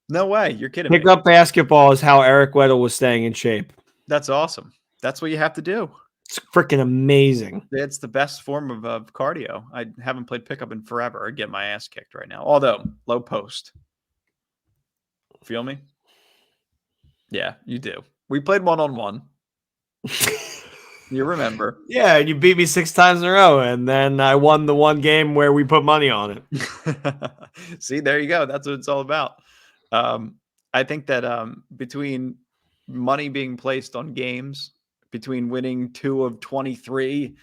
No way. You're kidding me.
Pick up basketball is how Eric Weddle was staying in shape.
That's awesome. That's what you have to do.
It's freaking amazing.
It's the best form of cardio. I haven't played pickup in forever. I'd get my ass kicked right now. Although, low post. Feel me? Yeah, you do. We played one-on-one. You remember.
Yeah, you beat me 6 times in a row, and then I won the one game where we put money on it.
See, there you go. That's what it's all about. I think that between money being placed on games, between winning 2 of 23,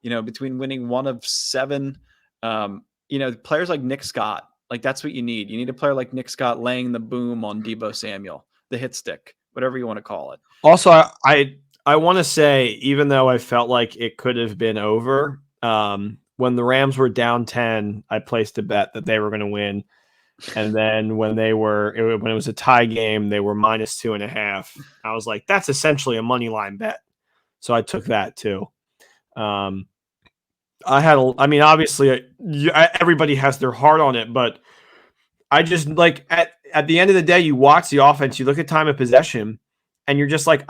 between winning 1 of 7, players like Nick Scott, like that's what you need. You need a player like Nick Scott laying the boom on Deebo Samuel, the hit stick, whatever you want to call it.
Also, I want to say, even though I felt like it could have been over, when the Rams were down 10, I placed a bet that they were going to win. And then when it was a tie game, they were minus 2.5. I was like, that's essentially a money line bet. So I took that too. Obviously everybody has their heart on it, but I just like at the end of the day, you watch the offense, you look at time of possession, and you're just like,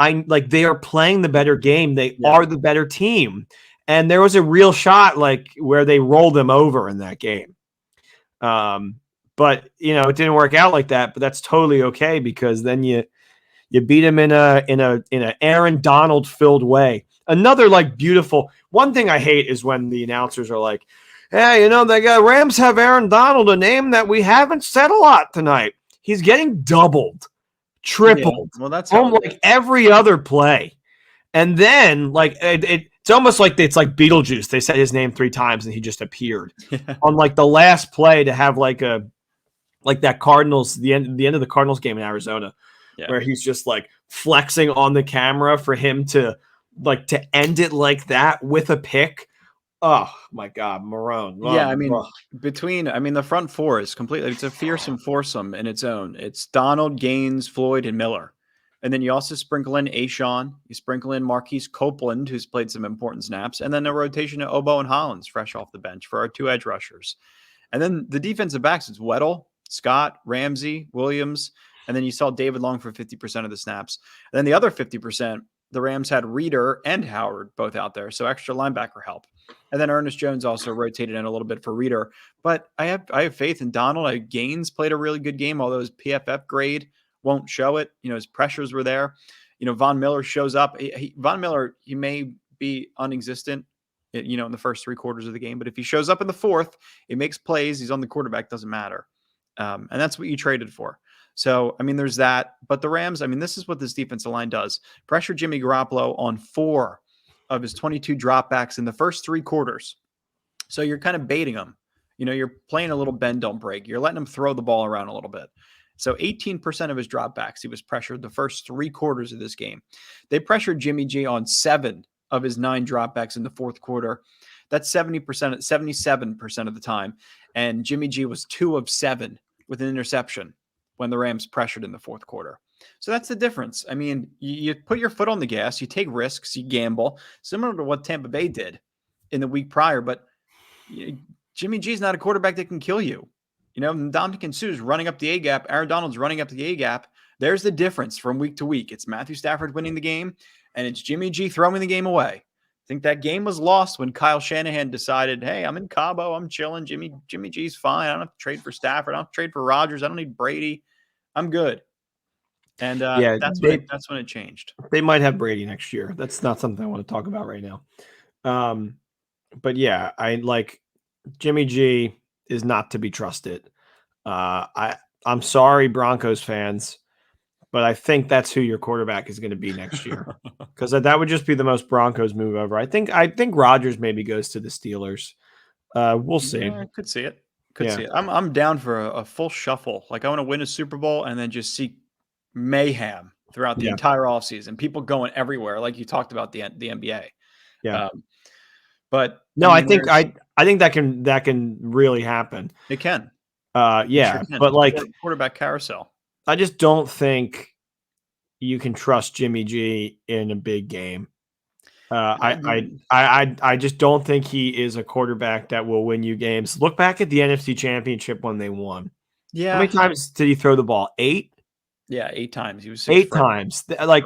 they are playing the better game. They are the better team. And there was a real shot like where they rolled them over in that game. But it didn't work out like that, but that's totally okay, because then you beat him in a Aaron Donald filled way. Another like beautiful one thing I hate is when the announcers are like, "Hey, the Rams have Aaron Donald, a name that we haven't said a lot tonight. He's getting doubled, tripled,
Well, that's
like every other play." And then like it's almost like it's like Beetlejuice. They said his name 3 times and he just appeared on like the last play to have like that Cardinals, the end of the Cardinals game in Arizona, where he's just like flexing on the camera for him to end it like that with a pick. Oh my God, Marone.
Yeah, I mean, the front four is it's a fearsome foursome in its own. It's Donald, Gaines, Floyd, and Miller. And then you also sprinkle in Ashawn, you sprinkle in Marquise Copeland, who's played some important snaps, and then a rotation of Obo and Hollins fresh off the bench for our 2 edge rushers. And then the defensive backs, it's Weddle, Scott, Ramsey, Williams, and then you saw David Long for 50% of the snaps. And then the other 50%, the Rams had Reeder and Howard both out there, so extra linebacker help. And then Ernest Jones also rotated in a little bit for Reeder. But I have faith in Donald. Gaines played a really good game, although his PFF grade won't show it. His pressures were there. Von Miller shows up. Von Miller, he may be unexistent, in the first 3 quarters of the game, but if he shows up in the 4th, he makes plays. He's on the quarterback, doesn't matter. And that's what you traded for. So, there's that. But the Rams, this is what this defensive line does. Pressure Jimmy Garoppolo on 4 of his 22 dropbacks in the first 3 quarters. So you're kind of baiting him. You're playing a little bend, don't break. You're letting him throw the ball around a little bit. So 18% of his dropbacks, he was pressured the first 3 quarters of this game. They pressured Jimmy G on 7 of his 9 dropbacks in the 4th quarter. That's 77% of the time. And Jimmy G was 2 of 7 with an interception when the Rams pressured in the 4th quarter. So that's the difference. You put your foot on the gas, you take risks, you gamble, similar to what Tampa Bay did in the week prior. But Jimmy G's not a quarterback that can kill you. Ndamukong Suh's running up the A-gap. Aaron Donald's running up the A-gap. There's the difference from week to week. It's Matthew Stafford winning the game. and it's Jimmy G throwing the game away. I think that game was lost when Kyle Shanahan decided, hey, I'm in Cabo. I'm chilling. Jimmy G's fine. I don't have to trade for Stafford. I don't have to trade for Rodgers. I don't need Brady. I'm good. And
Yeah,
that's when it changed.
They might have Brady next year. That's not something I want to talk about right now. But yeah, I like Jimmy G is not to be trusted. I'm sorry, Broncos fans, but I think that's who your quarterback is going to be next year, because that would just be the most Broncos move ever. I think Rodgers maybe goes to the Steelers. We'll see.
Yeah, I could see it. See it. I'm down for a full shuffle. Like I want to win a Super Bowl and then just see mayhem throughout the entire offseason. People going everywhere, like you talked about the NBA.
Yeah.
But
no, I think that can really happen.
It can.
Yeah,
sure can.
But like
quarterback carousel.
I just don't think you can trust Jimmy G in a big game. I just don't think he is a quarterback that will win you games. Look back at the NFC Championship when they won.
Yeah.
How many times did he throw the ball? 8?
Yeah, 8 times. He was
8 times. Like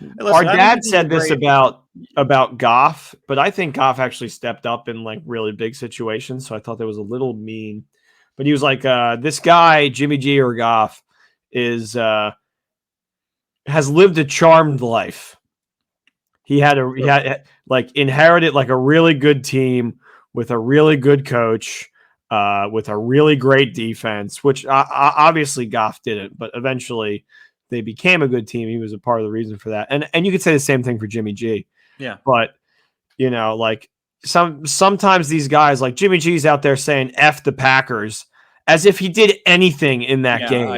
listen,
our dad said this about Goff, but I think Goff actually stepped up in like really big situations. So I thought that was a little mean. But he was like, this guy, Jimmy G or Goff, has lived a charmed life. He had inherited like a really good team with a really good coach, with a really great defense, which obviously Goff didn't, but eventually they became a good team. He was a part of the reason for that. And you could say the same thing for Jimmy G.
Yeah.
But like sometimes these guys like Jimmy G's out there saying F the Packers as if he did anything in that game.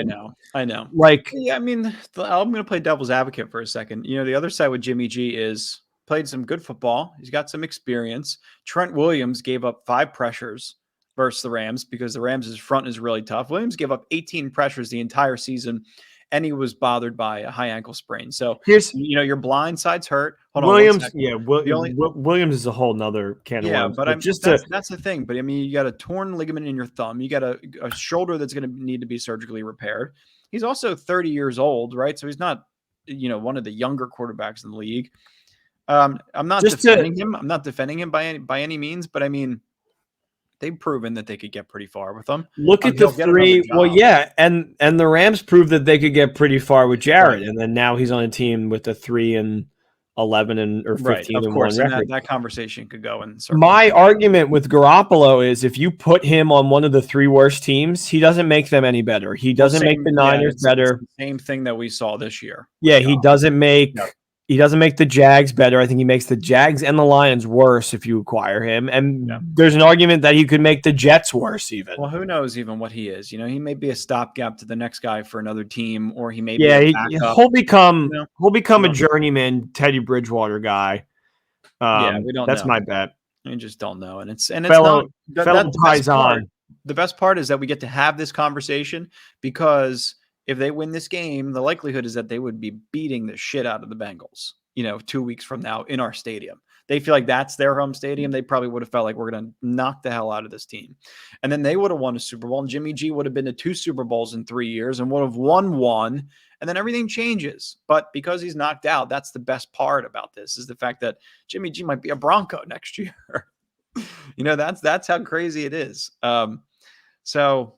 I know.
Like,
yeah, I mean, I'm going to play devil's advocate for a second. The other side with Jimmy G is played some good football. He's got some experience. Trent Williams gave up 5 pressures versus the Rams because the Rams' front is really tough. Williams gave up 18 pressures the entire season, and he was bothered by a high ankle sprain. So here's, your blind side's hurt. Hold
Williams,
on.
Williams is a whole nother can of worms.
But that's the thing. But I mean, you got a torn ligament in your thumb. You got a shoulder that's going to need to be surgically repaired. He's also 30 years old, right? So he's not, one of the younger quarterbacks in the league. I'm not defending him. I'm not defending him by any means. But I mean, they've proven that they could get pretty far with them.
Look at the 3. Well, yeah, and the Rams proved that they could get pretty far with Jarrett, and then now he's on a team with a 3-11 or 15
of course,
and 1 record.
That conversation could go in.
My argument with Garoppolo is if you put him on one of the 3 worst teams, he doesn't make them any better. He doesn't make the Niners better.
It's the same thing that we saw this year.
Yeah, he doesn't make. No. He doesn't make the Jags better. I think he makes the Jags and the Lions worse if you acquire him. And there's an argument that he could make the Jets worse even.
Well, who knows even what he is? He may be a stopgap to the next guy for another team, or he may
he'll become a journeyman Teddy Bridgewater guy.
We don't
that's
know.
my bet.
We just don't know. And it's
fellow
the best part is that we get to have this conversation because if they win this game, the likelihood is that they would be beating the shit out of the Bengals, 2 weeks from now in our stadium. They feel like that's their home stadium. They probably would have felt like we're going to knock the hell out of this team. And then they would have won a Super Bowl, and Jimmy G would have been to 2 Super Bowls in 3 years and would have won 1. And then everything changes. But because he's knocked out, that's the best part about this is the fact that Jimmy G might be a Bronco next year. That's how crazy it is. So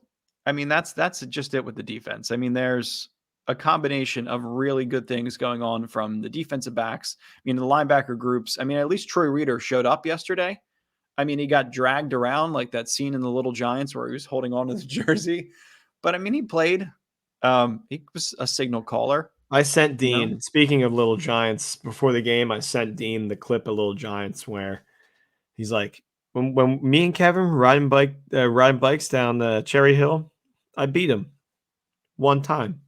I mean, that's just it with the defense. I mean, there's a combination of really good things going on from the defensive backs. I mean, the linebacker groups. I mean, at least Troy Reader showed up yesterday. I mean, he got dragged around like that scene in The Little Giants where he was holding on to the jersey. But I mean, he played. He was a signal caller.
I sent Dean. Speaking of Little Giants, before the game, I sent Dean the clip of Little Giants where he's like, when me and Kevin riding bikes down the Cherry Hill, I beat him 1 time.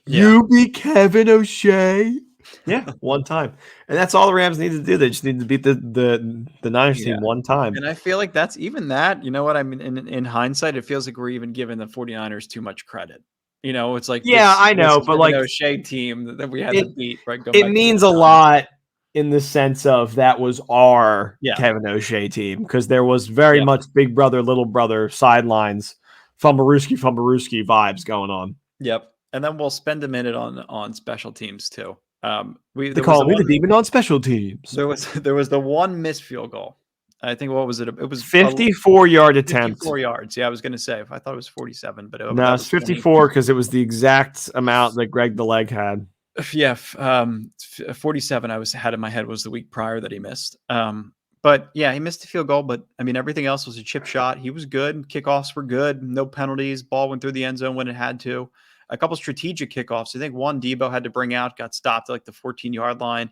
Yeah. You beat Kevin O'Shea? Yeah, 1 time. And that's all the Rams need to do. They just need to beat the Niners team 1 time.
And I feel like that's even that. You know what I mean? In hindsight, it feels like we're even giving the 49ers too much credit. It's like
I know, but like
O'Shea team that we had to beat. Right?
It means a lot in the sense of that was our Kevin O'Shea team because there was very much big brother, little brother sidelines. Fumbarooski vibes going on.
Yep. And then we'll spend a minute on special teams too.
They call me the demon on special teams.
There was the one missed field goal. I think what was it? It was
54-yard attempt.
54 yards. Yeah, I was going to say. I thought it was 47, but
no, it's 54 because it was the exact amount that Greg the Leg had.
Yeah, 47. I had in my head was the week prior that he missed. But yeah, he missed a field goal. But I mean, everything else was a chip shot. He was good. Kickoffs were good. No penalties. Ball went through the end zone when it had to. A couple strategic kickoffs. I think one Debo had to bring out, got stopped at like the 14-yard line.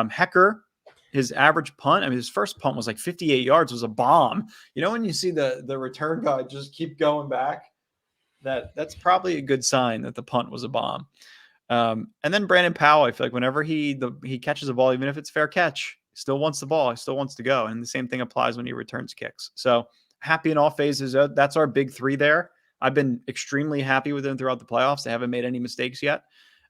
Hecker, his average punt, I mean, his first punt was like 58 yards, was a bomb. You know, when you see the return guy just keep going back, that's probably a good sign that the punt was a bomb. And then Brandon Powell, I feel like whenever he catches a ball, even if it's fair catch, he still wants the ball. He still wants to go. And the same thing applies when he returns kicks. So happy in all phases. That's our big three there. I've been extremely happy with them throughout the playoffs. They haven't made any mistakes yet.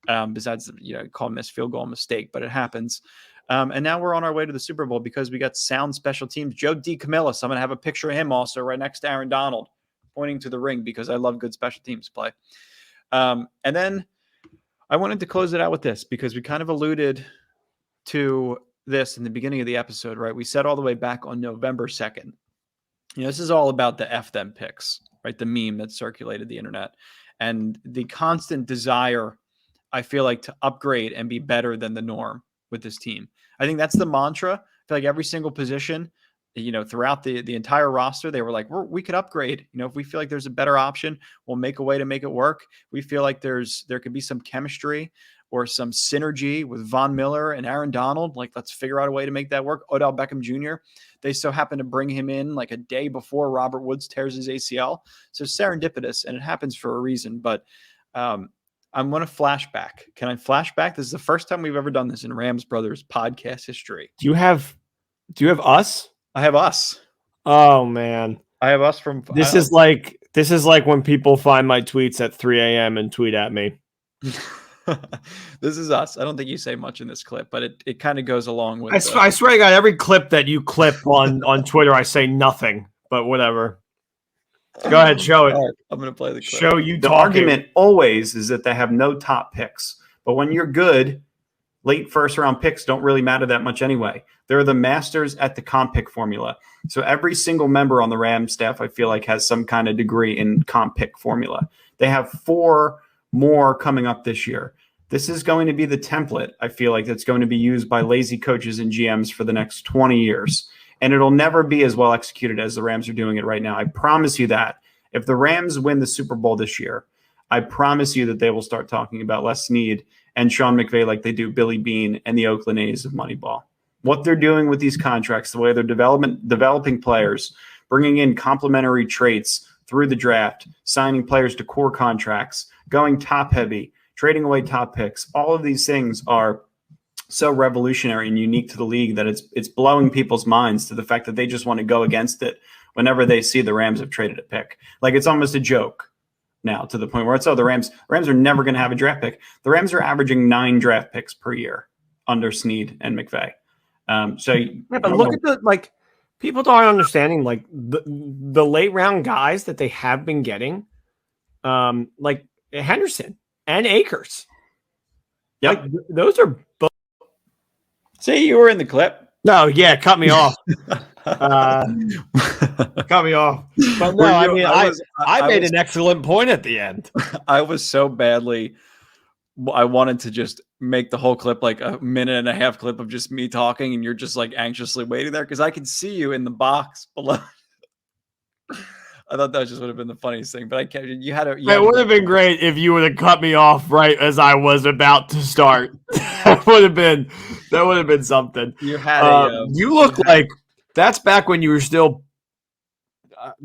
Besides, call missed field goal a mistake, but it happens. And now we're on our way to the Super Bowl because we got sound special teams. Joe DiCamillo. I'm going to have a picture of him also right next to Aaron Donald pointing to the ring because I love good special teams play. And then I wanted to close it out with this because we kind of alluded to this in the beginning of the episode, right? We said all the way back on November 2nd. This is all about the F them picks, right? The meme that circulated the internet and the constant desire, I feel like, to upgrade and be better than the norm with this team. I think that's the mantra. I feel like every single position, throughout the entire roster, they were like, we could upgrade. If we feel like there's a better option, we'll make a way to make it work. We feel like there could be some chemistry or some synergy with Von Miller and Aaron Donald. Like, let's figure out a way to make that work. Odell Beckham Jr., they so happen to bring him in like a day before Robert Woods tears his ACL. So serendipitous, and it happens for a reason. But I'm going to flashback. Can I flashback? This is the first time we've ever done this in Rams Brothers podcast history.
Do you have us?
I have us.
Oh man.
I have us from
This is like when people find my tweets at 3 a.m. and tweet at me.
This is us. I don't think you say much in this clip, but it kind of goes along with
I swear to God, every clip that you clip on Twitter, I say nothing, but whatever. Go ahead, show it.
Right, I'm going to play the clip.
Show you.
The argument always is that they have no top picks, but when you're good, late first round picks don't really matter that much anyway. They're the masters at the comp pick formula. So every single member on the Rams staff, I feel like, has some kind of degree in comp pick formula. They have 4 more coming up this year. This is going to be the template, I feel like, that's going to be used by lazy coaches and GMs for the next 20 years. And it'll never be as well executed as the Rams are doing it right now. I promise you that. If the Rams win the Super Bowl this year, I promise you that they will start talking about Les Snead and Sean McVay like they do Billy Beane and the Oakland A's of Moneyball. What they're doing with these contracts, the way they're developing players, bringing in complementary traits through the draft, signing players to core contracts, going top heavy, trading away top picks, all of these things are so revolutionary and unique to the league that it's blowing people's minds to the fact that they just want to go against it whenever they see the Rams have traded a pick. Like, it's almost a joke now, to the point where it's, the Rams are never going to have a draft pick. The Rams are averaging 9 draft picks per year under Snead and McVay.
But look at people aren't understanding the late round guys that they have been getting, like Henderson and Akers.
Yep.
Like, those are both.
See, you were in the clip.
No, yeah, cut me off. Cut me off. But no, I made an excellent point at the end.
I was so badly. I wanted to just make the whole clip like a minute and a half clip of just me talking, and you're just like anxiously waiting there because I can see you in the box below. I thought that just would have been the funniest thing, but I can't. It
would have been great if you would have cut me off right as I was about to start. That would have been something.
You had
you look like that's back when you were still.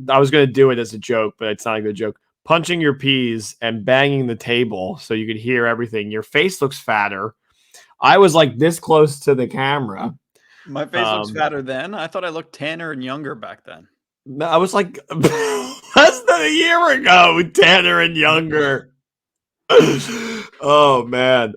I was going to do it as a joke, but it's not a good joke. Punching your peas and banging the table so you could hear everything. Your face looks fatter. I was like this close to the camera.
My face looks fatter then. I thought I looked tanner and younger back then.
I was like less than a year ago, tanner and younger. Oh man.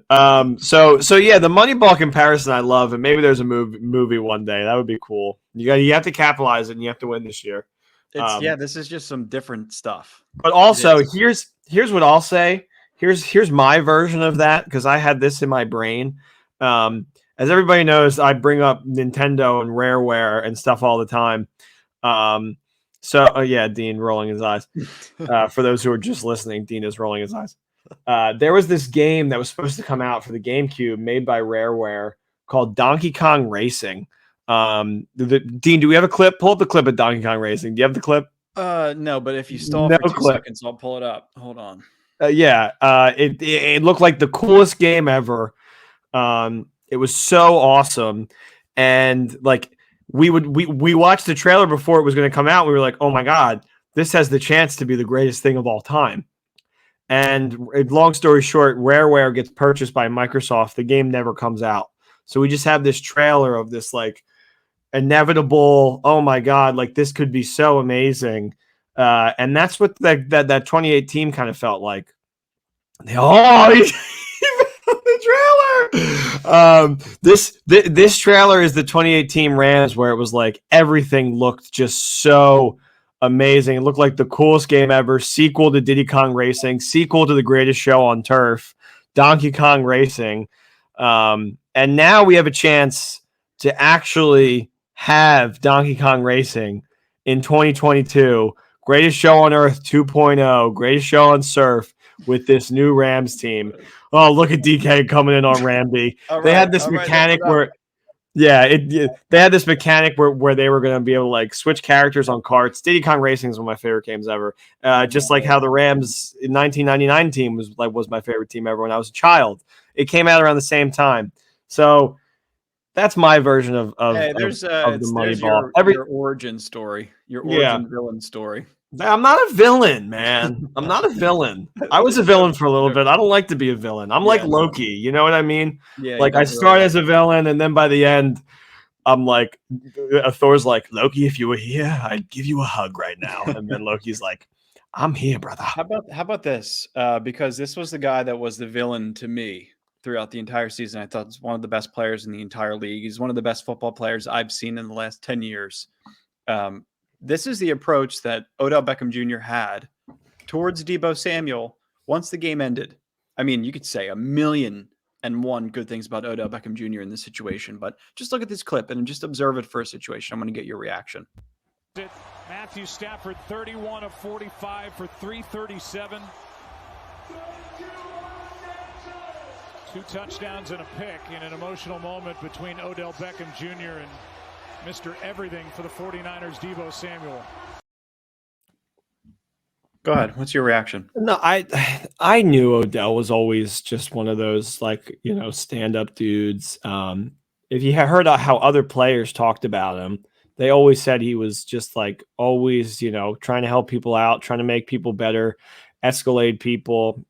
So yeah, the Moneyball comparison I love, and maybe there's a movie one day. That would be cool. You have to capitalize it and you have to win this year.
This is just some different stuff.
But also, here's what I'll say. Here's my version of that, because I had this in my brain. As everybody knows, I bring up Nintendo and Rareware and stuff all the time. Dean rolling his eyes. For those who are just listening, Dean is rolling his eyes. There was this game that was supposed to come out for the GameCube made by Rareware called Donkey Kong Racing. Dean, do we have a clip? Pull up the clip of Donkey Kong Racing. Do you have the clip?
No, but if you stall for 2 seconds, I'll pull it up. Hold on.
It looked like the coolest game ever. It was so awesome, and like we watched the trailer before it was going to come out. We were like, oh my god, this has the chance to be the greatest thing of all time. And long story short, Rareware gets purchased by Microsoft. The game never comes out, so we just have this trailer of this like inevitable, oh my god, like this could be so amazing. And that's what that 28 team kind of felt like. The trailer. This trailer is the 28 team Rams, where it was like everything looked just so amazing. It looked like the coolest game ever. Sequel to Diddy Kong Racing, sequel to the greatest show on turf, Donkey Kong Racing. And now we have a chance to actually have Donkey Kong Racing in 2022. Greatest show on earth 2.0, greatest show on surf with this new Rams team. Oh, look at DK coming in on Ramby. They had this mechanic where they had this mechanic where they were going to be able to like switch characters on carts. Diddy Kong Racing is one of my favorite games ever. Just like how the Rams in 1999 team was my favorite team ever when I was a child. It came out around the same time. So that's my version of the Moneyball.
Your origin story, your origin villain story.
I'm not a villain, man. I'm not a villain. I was a villain for a little bit. I don't like to be a villain. I'm like Loki. You know what I mean?
Yeah.
Like I start as a villain, and then by the end, I'm like, Thor's like, Loki, if you were here, I'd give you a hug right now. And then Loki's like, I'm here, brother.
How about this? Because this was the guy that was the villain to me throughout the entire season. I thought he's one of the best players in the entire league. He's one of the best football players I've seen in the last 10 years. This is the approach that Odell Beckham Jr. had towards Deebo Samuel once the game ended. I mean, you could say 1,000,001 good things about Odell Beckham Jr. in this situation, but just look at this clip and just observe it for a situation. I'm going to get your reaction.
Matthew Stafford, 31 of 45 for 337. 2 touchdowns and a pick in an emotional moment between Odell Beckham Jr. and Mr. Everything for the 49ers, Deebo Samuel.
Go ahead. What's your reaction?
No, I knew Odell was always just one of those like, stand-up dudes. If you heard how other players talked about him, they always said he was just like always, trying to help people out, trying to make people better, escalate people.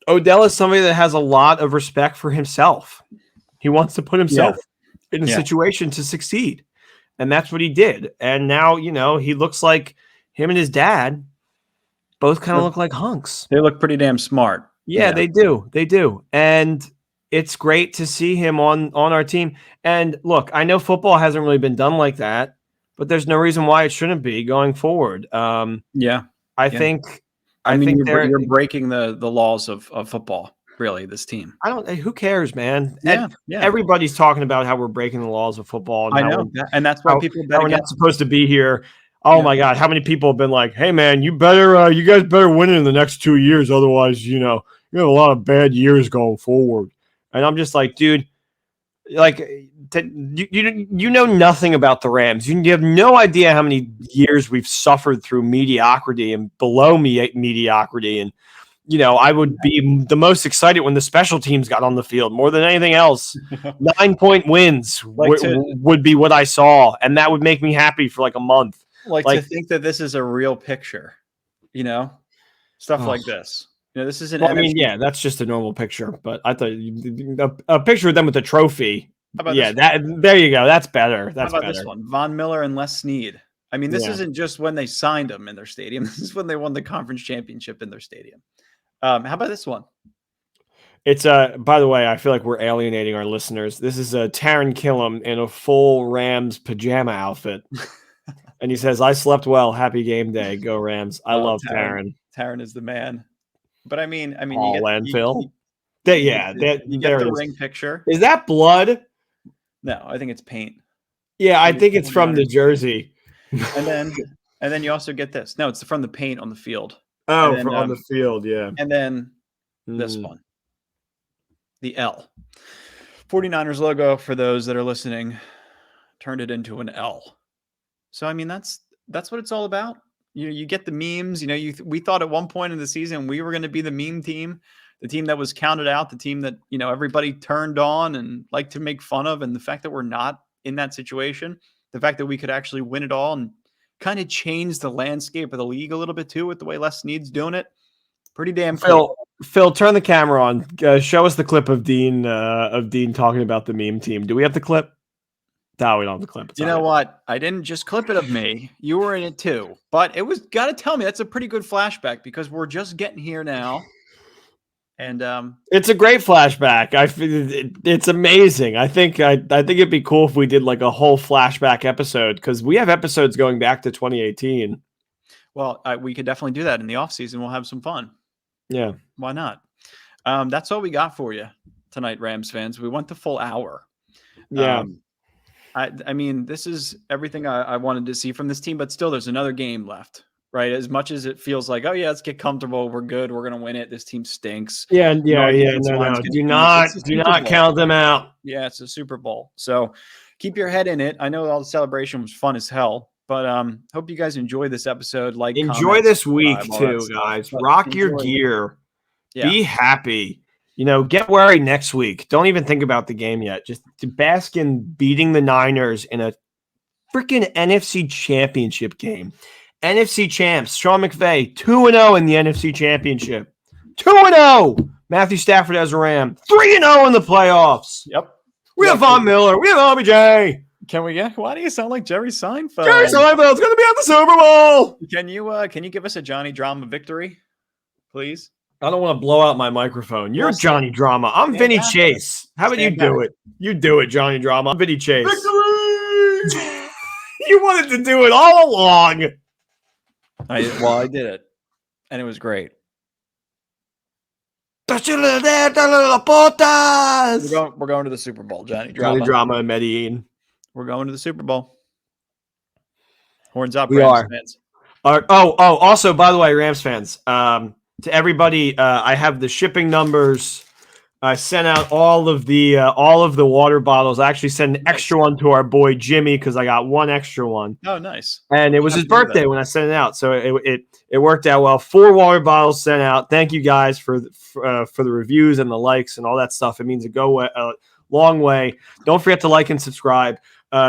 Odell is somebody that has a lot of respect for himself. He wants to put himself in a situation to succeed. And that's what he did. And now, he looks like him and his dad both kind of look like hunks.
They look pretty damn smart.
Yeah, they do. They do. And it's great to see him on our team. And look, I know football hasn't really been done like that, but there's no reason why it shouldn't be going forward. I think
you're breaking the laws of football. Really, this team.
Who cares, man?
Yeah.
Everybody's talking about how we're breaking the laws of football. And
I know, and that's why people
we're not supposed to be here. Oh my God, how many people have been like, "Hey, man, you guys better win it in the next 2 years, otherwise, you have a lot of bad years going forward." And I'm just like, dude, like, you know nothing about the Rams. You have no idea how many years we've suffered through mediocrity and below mediocrity, and I would be the most excited when the special teams got on the field more than anything else. 9-point wins would be what I saw, and that would make me happy for like a month.
Like to think that this is a real picture, stuff like this. This is an.
Well, that's just a normal picture. But I thought a picture of them with a trophy.
How about
there you go. That's better. That's
How about
better.
This one? Von Miller and Les Snead. I mean, this isn't just when they signed them in their stadium. This is when they won the conference championship in their stadium. How about this one?
It's by the way, I feel like we're alienating our listeners. This is Taron Killam in a full Rams pajama outfit. And he says, "I slept well. Happy game day. Go Rams." I love Taron.
Taron is the man. But I mean,
landfill.
You get the
is.
ring picture.
Is that blood?
No, I think it's paint.
Yeah, I think it's from the jersey.
And then you also get this. No, it's from the paint on the field.
Oh,
then,
on the field, yeah.
And then this one, the L. 49ers logo, for those that are listening, turned it into an L. So I mean, that's what it's all about. You get the memes. We thought at one point in the season we were going to be the meme team, the team that was counted out, the team that everybody turned on and liked to make fun of. And the fact that we're not in that situation, the fact that we could actually win it all and kind of change the landscape of the league a little bit too, with the way Les Snead's doing it, pretty damn cool.
Phil, turn the camera on. Show us the clip of Dean talking about the meme team. Do we have the clip? No, we don't have the clip.
You know what? I didn't just clip it of me. You were in it too. But it was, got to tell me, that's a pretty good flashback because we're just getting here now. And
it's a great flashback. It's amazing. I think it'd be cool if we did like a whole flashback episode because we have episodes going back to 2018.
Well, we could definitely do that in the off season. We'll have some fun.
Yeah.
Why not? That's all we got for you tonight, Rams fans. We went the full hour.
Yeah.
I mean, this is everything I wanted to see from this team, but still there's another game left, right? As much as it feels like, oh yeah, let's get comfortable. We're good. We're going to win it. This team stinks.
Yeah. No. Do not count them out.
Yeah. It's a Super Bowl. So keep your head in it. I know all the celebration was fun as hell, but hope you guys enjoy this episode.
Enjoy this week too, guys. Rock your gear.
Yeah.
Be happy. Get worried next week. Don't even think about the game yet. Just to bask in beating the Niners in a freaking NFC Championship game. NFC champs, Sean McVay, 2-0 in the NFC Championship. 2-0. Matthew Stafford as a Ram. 3-0 in the playoffs.
Yep.
We have Von Miller. We have OBJ.
Can we get? Why do you sound like Jerry Seinfeld?
Jerry Seinfeld's going to be at the Super Bowl.
Can you give us a Johnny Drama victory, please?
I don't want to blow out my microphone. You're Johnny Drama. I'm Vinny Chase. How about you do it? You do it, Johnny Drama. I'm Vinny Chase. Victory! You wanted to do it all along.
I did it. And it was great. We're going to the Super Bowl, Johnny Drama.
Johnny Drama and Medellin.
We're going to the Super Bowl. Horns up,
we
Rams fans.
Also, by the way, Rams fans, to everybody, I have the shipping numbers. I sent out all of the water bottles. I actually sent an extra one to our boy Jimmy because I got one extra one.
Oh, nice!
And it was his birthday when I sent it out, so it worked out well. 4 water bottles sent out. Thank you guys for the reviews and the likes and all that stuff. It means a long way. Don't forget to like and subscribe.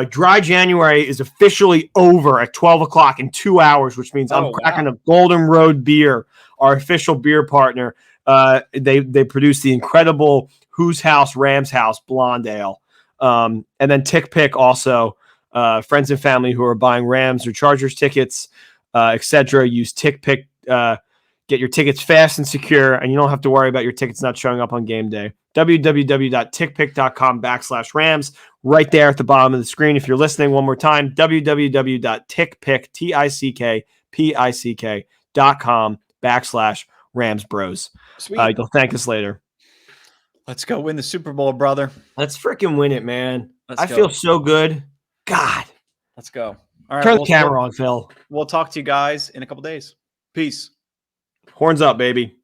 Dry January is officially over at 12 o'clock in 2 hours, which means I'm cracking a Golden Road beer, our official beer partner. They produce the incredible Whose House, Rams House Blonde Ale. And then Tick Pick also, friends and family who are buying Rams or Chargers tickets, etc. Use Tick Pick. Get your tickets fast and secure, and you don't have to worry about your tickets not showing up on game day. www.tickpick.com/Rams. Right there at the bottom of the screen. If you're listening one more time, www.tickpick.com/Rams Bros.
Sweet.
You'll thank us later.
Let's go win the Super Bowl, brother.
Let's freaking win it, man. I feel so good. God.
Let's go. All right.
Turn the camera on, Phil.
We'll talk to you guys in a couple days. Peace.
Horns up, baby.